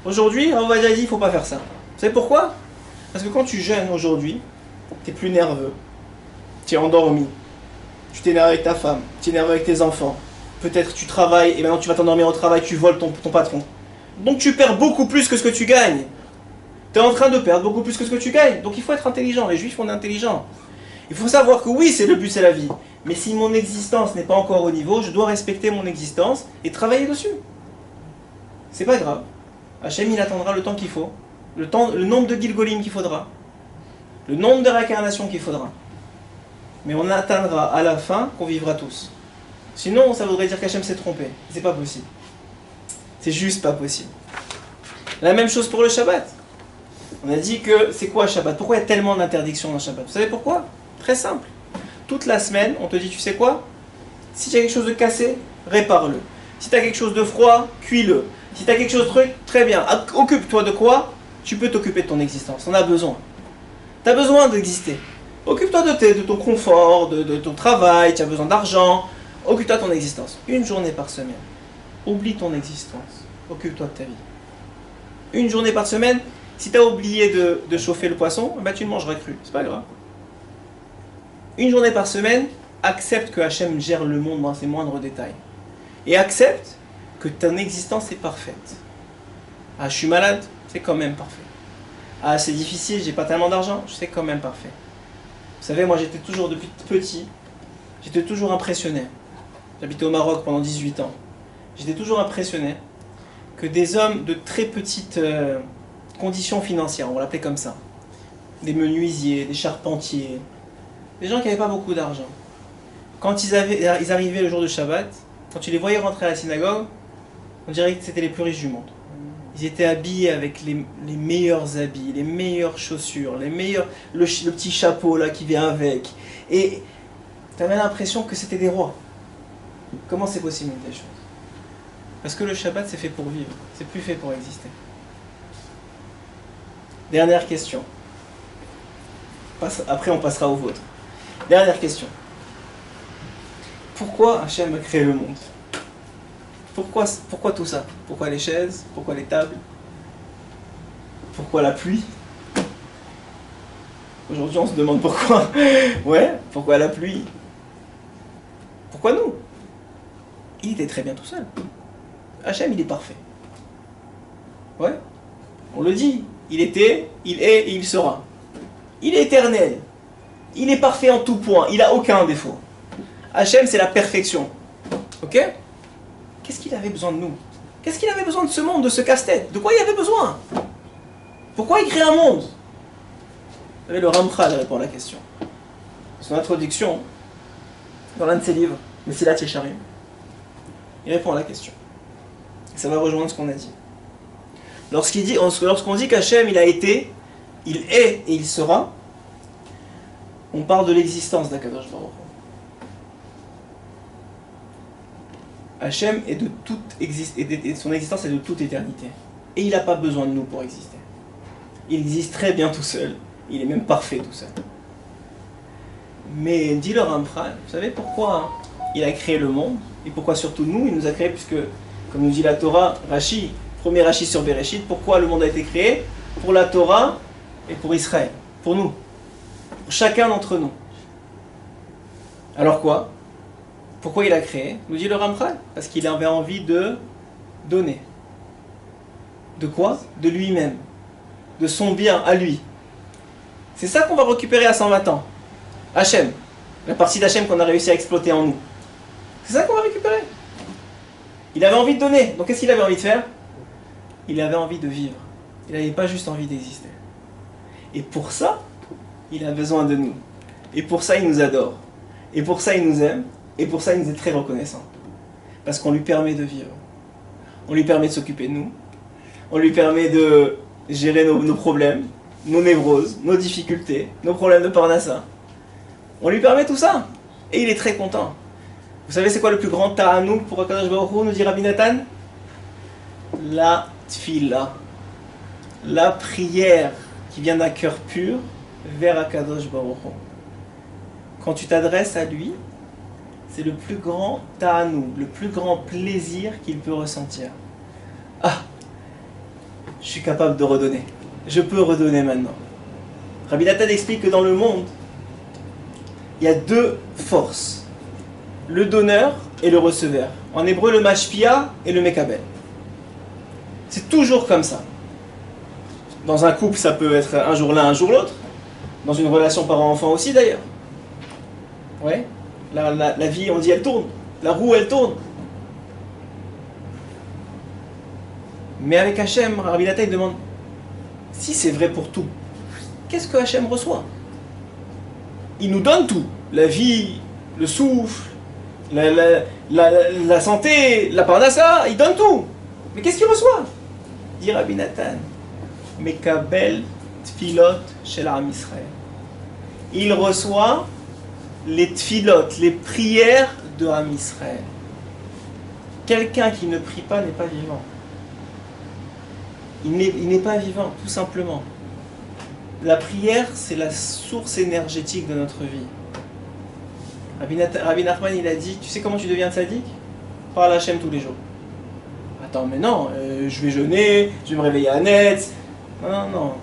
[SPEAKER 1] Aujourd'hui, on va dire il ne faut pas faire ça. Vous savez pourquoi? Parce que quand tu jeûnes aujourd'hui, tu es plus nerveux, tu es endormi, tu t'énerves avec ta femme, tu t'énerves avec tes enfants, peut-être tu travailles et maintenant tu vas t'endormir au travail, tu voles ton patron. Donc tu perds beaucoup plus que ce que tu gagnes. Tu es en train de perdre beaucoup plus que ce que tu gagnes. Donc il faut être intelligent, les juifs on est intelligents. Il faut savoir que oui, c'est le but, c'est la vie. Mais si mon existence n'est pas encore au niveau, je dois respecter mon existence et travailler dessus. C'est pas grave. Hachem, il attendra le temps qu'il faut, le nombre de Gilgolim qu'il faudra, le nombre de réincarnations qu'il faudra. Mais on atteindra à la fin qu'on vivra tous. Sinon, ça voudrait dire qu'Hachem s'est trompé. C'est pas possible. C'est juste pas possible. La même chose pour le Shabbat. On a dit que c'est quoi Shabbat? Pourquoi il y a tellement d'interdictions dans Shabbat? Vous savez pourquoi? Très simple. Toute la semaine, on te dit, tu sais quoi? Si tu as quelque chose de cassé, répare-le. Si tu as quelque chose de froid, cuis-le. Si tu as quelque chose de truc, très bien. Occupe-toi de quoi? Tu peux t'occuper de ton existence. On a besoin. Tu as besoin d'exister. Occupe-toi de ton confort, de ton travail, tu as besoin d'argent. Occupe-toi de ton existence. 1 journée par semaine. Oublie ton existence. Occupe-toi de ta vie. 1 journée par semaine. Si tu as oublié de chauffer le poisson, bah tu le mangeras cru. C'est pas grave. 1 journée par semaine, accepte que Hachem gère le monde dans ses moindres détails. Et accepte que ton existence est parfaite. Ah, je suis malade, c'est quand même parfait. Ah, c'est difficile, j'ai pas tellement d'argent, c'est quand même parfait. Vous savez, moi j'étais toujours, depuis petit, j'étais toujours impressionné. J'habitais au Maroc pendant 18 ans. J'étais toujours impressionné que des hommes de très petites conditions financières, on va l'appeler comme ça, des menuisiers, des charpentiers, des gens qui n'avaient pas beaucoup d'argent, quand ils arrivaient le jour de Shabbat, quand tu les voyais rentrer à la synagogue, on dirait que c'était les plus riches du monde. Ils étaient habillés avec les meilleurs habits, les meilleures chaussures, le petit chapeau là qui vient avec. Et tu avais l'impression que c'était des rois. Comment c'est possible une telle chose? Parce que le Shabbat c'est fait pour vivre, c'est plus fait pour exister. Dernière question. Après on passera au vôtre. Dernière question. Pourquoi Hachem a créé le monde? Pourquoi tout ça? Pourquoi les chaises? Pourquoi les tables? Pourquoi la pluie? Aujourd'hui on se demande pourquoi. Ouais, pourquoi la pluie? Pourquoi nous? Il était très bien tout seul. Hachem il est parfait. Ouais, on le dit. Il était, il est et il sera. Il est éternel. Il est parfait en tout point. Il n'a aucun défaut. Hachem c'est la perfection. Ok? Qu'est-ce qu'il avait besoin de nous? Qu'est-ce qu'il avait besoin de ce monde, de ce casse-tête? De quoi il avait besoin? Pourquoi il crée un monde? Vous savez, le Ramchal répond à la question. Son introduction, dans l'un de ses livres, Mesilat Yesharim, il répond à la question. Ça va rejoindre ce qu'on a dit. Lorsqu'on dit qu'Hachem, il a été, il est et il sera, on parle de l'existence d'Akadosh Baruch Hu. Hachem est de toute son existence est de toute éternité. Et il n'a pas besoin de nous pour exister. Il existe très bien tout seul. Il est même parfait tout seul. Mais dit le Ramchal, vous savez pourquoi il a créé le monde? Et pourquoi surtout nous, il nous a créé, puisque, comme nous dit la Torah, Rashi, premier Rashi sur Bereshit, pourquoi le monde a été créé? Pour la Torah et pour Israël. Pour nous. Pour chacun d'entre nous. Alors quoi? Pourquoi il a créé? Nous dit le Ramchal. Parce qu'il avait envie de donner. De quoi? De lui-même. De son bien à lui. C'est ça qu'on va récupérer à 120 ans. Hachem. La partie d'Hachem qu'on a réussi à exploiter en nous. C'est ça qu'on va récupérer. Il avait envie de donner. Donc qu'est-ce qu'il avait envie de faire? Il avait envie de vivre. Il n'avait pas juste envie d'exister. Et pour ça, il a besoin de nous. Et pour ça, il nous adore. Et pour ça, il nous aime. Et pour ça, il nous est très reconnaissant. Parce qu'on lui permet de vivre. On lui permet de s'occuper de nous. On lui permet de gérer nos problèmes, nos névroses, nos difficultés, nos problèmes de parnassa. On lui permet tout ça. Et il est très content. Vous savez c'est quoi le plus grand ta'anouk pour Akadosh Baruch Hu, nous dit Rabbi Nathan? La tfila. La prière qui vient d'un cœur pur vers Akadosh Baruch Hu. Quand tu t'adresses à lui, c'est le plus grand ta'anouk, le plus grand plaisir qu'il peut ressentir. Ah, je suis capable de redonner. Je peux redonner maintenant. Rabbi Nathan explique que dans le monde, il y a deux forces. Le donneur et le receveur. En hébreu, le mashpia et le mekabel. C'est toujours comme ça. Dans un couple, ça peut être un jour l'un, un jour l'autre. Dans une relation parent-enfant aussi, d'ailleurs. Ouais. La vie, on dit, elle tourne. La roue, elle tourne. Mais avec Hachem, Rabbi Nathan demande, si c'est vrai pour tout, qu'est-ce que Hachem reçoit? Il nous donne tout. La vie, le souffle, la santé, la parnassa, il donne tout. Mais qu'est-ce qu'il reçoit? Dit Rabbi Nathan, Mekabel tfilot shel Am Israël. Il reçoit les tfilot, les prières de Am Israël. Quelqu'un qui ne prie pas n'est pas vivant. Il n'est pas vivant, tout simplement. La prière, c'est la source énergétique de notre vie. Rabbi Nachman, il a dit, tu sais comment tu deviens tzaddik? Parle à Hachem tous les jours. Attends, mais non, je vais jeûner, je vais me réveiller à net. Non,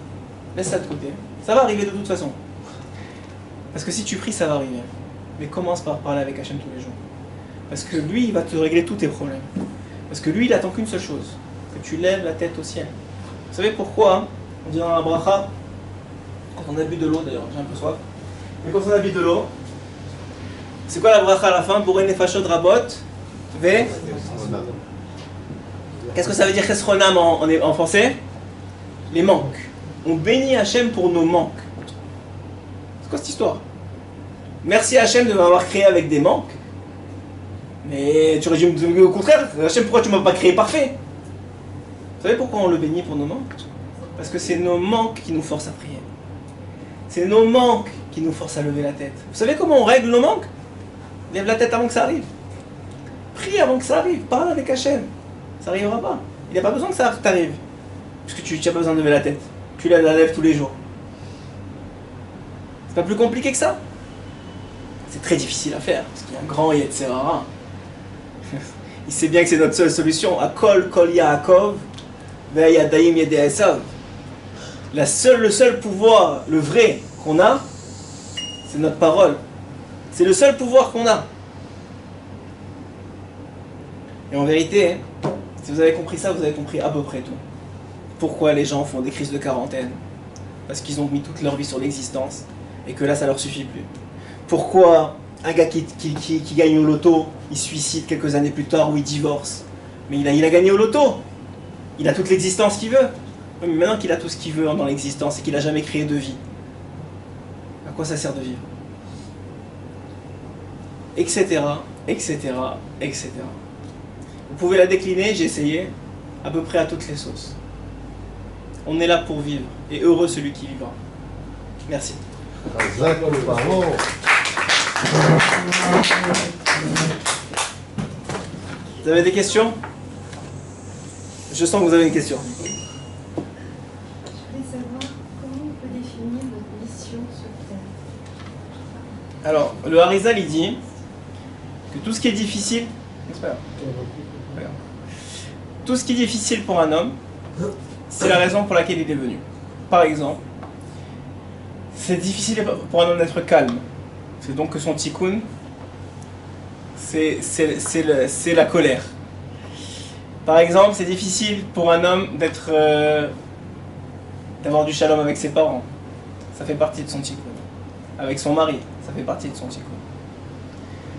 [SPEAKER 1] laisse ça de côté. Ça va arriver de toute façon. Parce que si tu pries, ça va arriver. Mais commence par parler avec Hachem tous les jours. Parce que lui, il va te régler tous tes problèmes. Parce que lui, il attend qu'une seule chose, que tu lèves la tête au ciel. Vous savez pourquoi hein? On dit dans la bracha, quand on a bu de l'eau d'ailleurs, j'ai un peu soif, mais quand on a bu de l'eau, c'est quoi la bracha à la fin? Pour une nefashot rabot, ve. Qu'est-ce que ça veut dire chesronam en français? Les manques. On bénit Hachem pour nos manques. C'est quoi cette histoire? Merci Hachem de m'avoir créé avec des manques. Mais tu résumes au contraire, Hachem, pourquoi tu ne m'as pas créé parfait? Vous savez pourquoi on le bénit pour nos manques? Parce que c'est nos manques qui nous forcent à prier. C'est nos manques qui nous forcent à lever la tête. Vous savez comment on règle nos manques? Lève la tête avant que ça arrive. Prie avant que ça arrive. Parle avec Hachem. Ça n'arrivera pas. Il n'y a pas besoin que ça t'arrive. Parce que tu n'as pas besoin de lever la tête. Tu la lèves tous les jours. C'est pas plus compliqué que ça. C'est très difficile à faire. Parce qu'il y a un grand Yetzerara. Il sait bien que c'est notre seule solution. Akol kol Yaakov ve'yadayim yedei Esav. Le seul pouvoir, le vrai qu'on a, c'est notre parole. C'est le seul pouvoir qu'on a. Et en vérité, si vous avez compris ça, vous avez compris à peu près tout. Pourquoi les gens font des crises de quarantaine? Parce qu'ils ont mis toute leur vie sur l'existence et que là, ça leur suffit plus. Pourquoi un gars qui gagne au loto, il se suicide quelques années plus tard ou il divorce? Mais il a gagné au loto. Il a toute l'existence qu'il veut. Mais maintenant qu'il a tout ce qu'il veut dans l'existence et qu'il n'a jamais créé de vie, à quoi ça sert de vivre? Etc, etc, etc. Vous pouvez la décliner, j'ai essayé. à peu près à toutes les sauces. On est là pour vivre, et heureux celui qui vivra. Merci.
[SPEAKER 2] Bravo.
[SPEAKER 1] Vous avez des questions? Je sens que vous avez une question.
[SPEAKER 4] Je voulais savoir comment on peut définir notre mission sur Terre.
[SPEAKER 1] Alors, le Harizal, il dit que tout ce qui est difficile, tout ce qui est difficile pour un homme, c'est la raison pour laquelle il est venu. Par exemple, c'est difficile pour un homme d'être calme. C'est donc que son tikkun, c'est la colère. Par exemple, c'est difficile pour un homme d'avoir du shalom avec ses parents. Ça fait partie de son tikkun. Avec son mari, ça fait partie de son tikkun.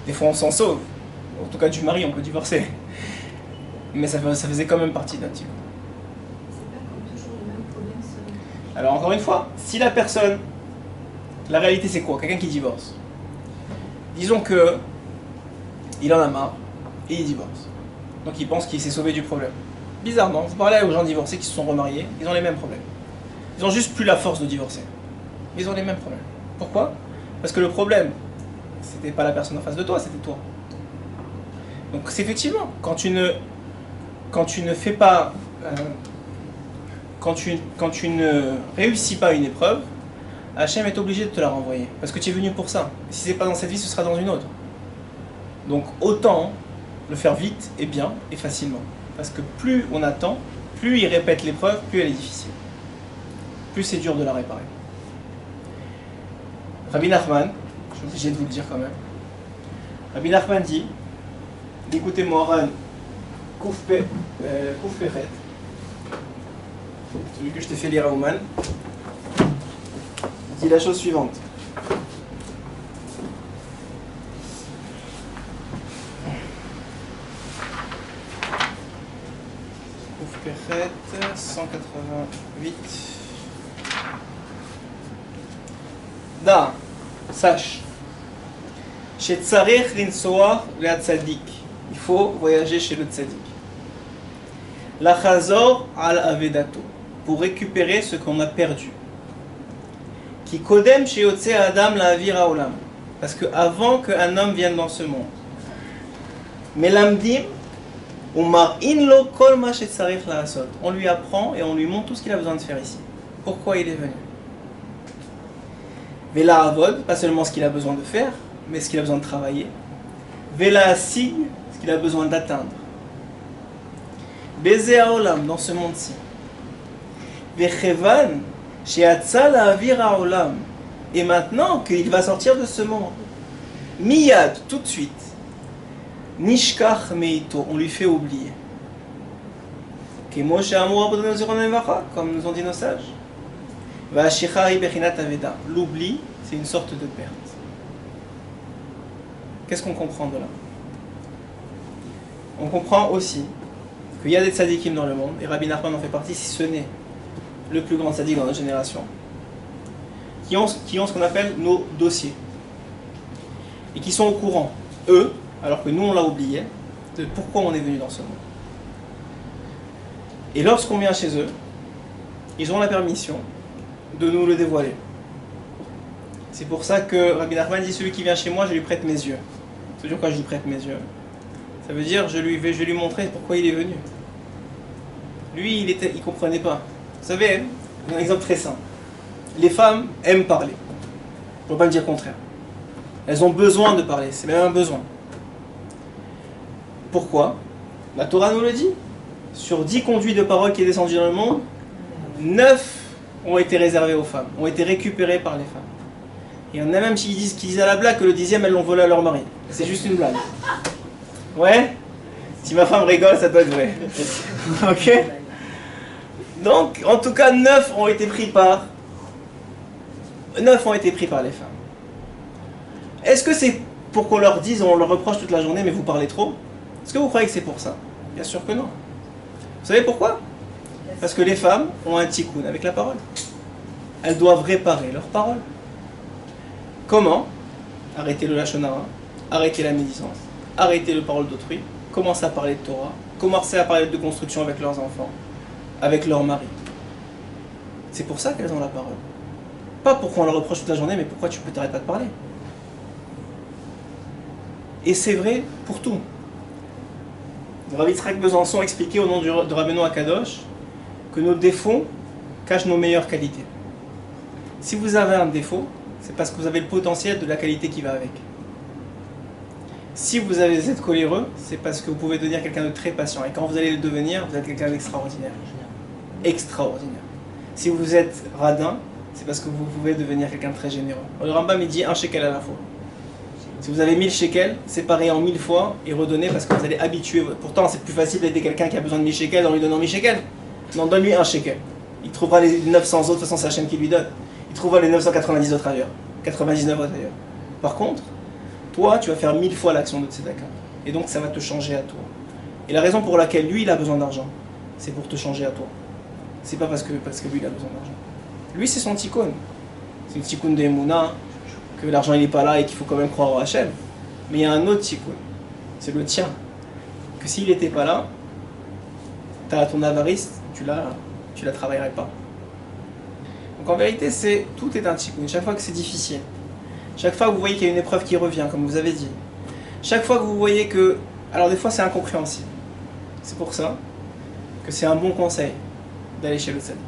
[SPEAKER 1] Des fois, on s'en sauve. En tout cas, du mari, on peut divorcer. Mais ça faisait quand même partie d'un tikkun.
[SPEAKER 4] C'est pas comme toujours le même problème seul.
[SPEAKER 1] Alors encore une fois, si la personne, la réalité c'est quoi? Quelqu'un qui divorce. Disons que il en a marre et il divorce. Donc il pense qu'il s'est sauvé du problème. Bizarrement, vous parlez aux gens divorcés qui se sont remariés, ils ont les mêmes problèmes. Ils ont juste plus la force de divorcer. Ils ont les mêmes problèmes. Pourquoi? Parce que le problème, c'était pas la personne en face de toi, c'était toi. Donc c'est effectivement, quand tu ne fais pas... Quand tu ne réussis pas une épreuve, Hachem est obligé de te la renvoyer. Parce que tu es venu pour ça. Et si ce n'est pas dans cette vie, ce sera dans une autre. Donc autant le faire vite et bien et facilement. Parce que plus on attend, plus il répète l'épreuve, plus elle est difficile. Plus c'est dur de la réparer. Rabbi Nachman, je suis obligé de vous le dire quand même. Rabbi Nachman dit, écoutez Moharan, Kouf Pechet, celui que je t'ai fait lire à Ouman, dit la chose suivante. Kouf Pechet, 188. Da, sache, chez Tsarech Linsoar le Tzadik, il faut voyager chez le Tzadik. La Chazor al Avedato, pour récupérer ce qu'on a perdu. Qui kodem chez Yotze Adam la Avira Olam, parce que avant qu'un homme vienne dans ce monde. Melamdim, Umar inlo kol ma chez Tsarech la Asot, on lui apprend et on lui montre tout ce qu'il a besoin de faire ici. Pourquoi il est venu. Vela Avod, pas seulement ce qu'il a besoin de faire, mais ce qu'il a besoin de travailler. Vela Asig, ce qu'il a besoin d'atteindre. Baiser Olam, dans ce monde-ci. Vechevan, chez Atzal Avira Olam. Et maintenant qu'il va sortir de ce monde. Miyad, tout de suite. Nishkach Meito, on lui fait oublier. Kemo She'amur comme nous ont dit nos sages. L'oubli, c'est une sorte de perte. Qu'est-ce qu'on comprend de là? On comprend aussi qu'il y a des tzadikim dans le monde, et Rabbi Nachman en fait partie, si ce n'est le plus grand tzadik dans notre génération, qui ont ce qu'on appelle nos dossiers. Et qui sont au courant, eux, alors que nous on l'a oublié, de pourquoi on est venu dans ce monde. Et lorsqu'on vient chez eux, ils ont la permission de nous le dévoiler. C'est pour ça que Rabbi Nachman dit, celui qui vient chez moi, je lui prête mes yeux. Ça veut dire quoi, je lui prête mes yeux? Ça veut dire, je vais lui montrer pourquoi il est venu. Lui, il comprenait pas. Vous savez, un exemple très simple. Les femmes aiment parler. On ne peut pas me dire le contraire. Elles ont besoin de parler, c'est même un besoin. Pourquoi? La Torah nous le dit. Sur 10 conduits de parole qui est descendu dans le monde, 9 ont été réservés aux femmes, ont été récupérés par les femmes. Et il y en a même qui disent à la blague que le 10e, elles l'ont volé à leur mari. C'est juste une blague. Ouais? Si ma femme rigole, ça doit être vrai. Ok? Donc, en tout cas, 9 ont été pris par les femmes. Est-ce que c'est pour qu'on leur dise, on leur reproche toute la journée, mais vous parlez trop? Est-ce que vous croyez que c'est pour ça? Bien sûr que non. Vous savez pourquoi? Parce que les femmes ont un tikkun avec la parole. Elles doivent réparer leur parole. Comment? Arrêter le lachon hara, arrêter la médisance, arrêter le parole d'autrui, commencer à parler de Torah, commencer à parler de construction avec leurs enfants, avec leur mari. C'est pour ça qu'elles ont la parole. Pas pourquoi on leur reproche toute la journée, mais pourquoi tu peux t'arrêter pas de parler. Et c'est vrai pour tout. Rav Yitzhak Besançon expliquait au nom de Rabbeinu Akadosh que nos défauts cachent nos meilleures qualités. Si vous avez un défaut, c'est parce que vous avez le potentiel de la qualité qui va avec. Si vous êtes coléreux, c'est parce que vous pouvez devenir quelqu'un de très patient. Et quand vous allez le devenir, vous êtes quelqu'un d'extraordinaire. Extraordinaire. Si vous êtes radin, c'est parce que vous pouvez devenir quelqu'un de très généreux. Le Rambam il dit un shekel à la fois. Si vous avez 1000 shekels, séparez en 1000 fois et redonnez parce que vous allez habituer. Pourtant, c'est plus facile d'aider quelqu'un qui a besoin de 1000 shekels en lui donnant 1000 shekels. Non, donne-lui un shekel. Il trouvera les 900 autres, de toute façon c'est Hachem qui lui donne. Il trouvera les 990 autres ailleurs. 99 autres ailleurs. Par contre, toi, tu vas faire 1000 fois l'action de tzedaka. Et donc, ça va te changer à toi. Et la raison pour laquelle lui, il a besoin d'argent, c'est pour te changer à toi. C'est pas parce que lui, il a besoin d'argent. Lui, c'est son tikkun. C'est une tikkun de Emouna, que l'argent, il n'est pas là et qu'il faut quand même croire au Hachem. Mais il y a un autre tikkun. C'est le tien. Que s'il n'était pas là, ton avarice, tu la travaillerais pas. Donc en vérité, tout est un tikkun. Chaque fois que c'est difficile, chaque fois que vous voyez qu'il y a une épreuve qui revient, comme vous avez dit, chaque fois que vous voyez que... Alors des fois c'est incompréhensible. C'est pour ça que c'est un bon conseil d'aller chez le tzaddik.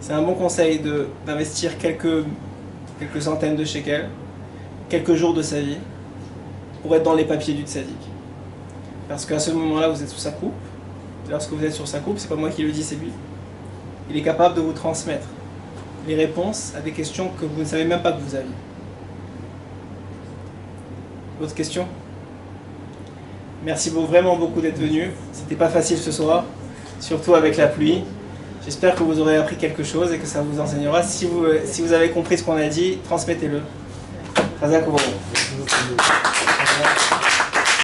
[SPEAKER 1] C'est un bon conseil d'investir quelques centaines de shekels, quelques jours de sa vie, pour être dans les papiers du tzaddik. Parce qu'à ce moment-là, vous êtes sous sa coupe. Lorsque vous êtes sur sa coupe, c'est pas moi qui le dis, c'est lui. Il est capable de vous transmettre les réponses à des questions que vous ne savez même pas que vous aviez. D'autres questions? Merci vraiment beaucoup d'être venu. C'était pas facile ce soir, surtout avec la pluie. J'espère que vous aurez appris quelque chose et que ça vous enseignera. Si vous avez compris ce qu'on a dit, transmettez-le. Chazak U'Baruch.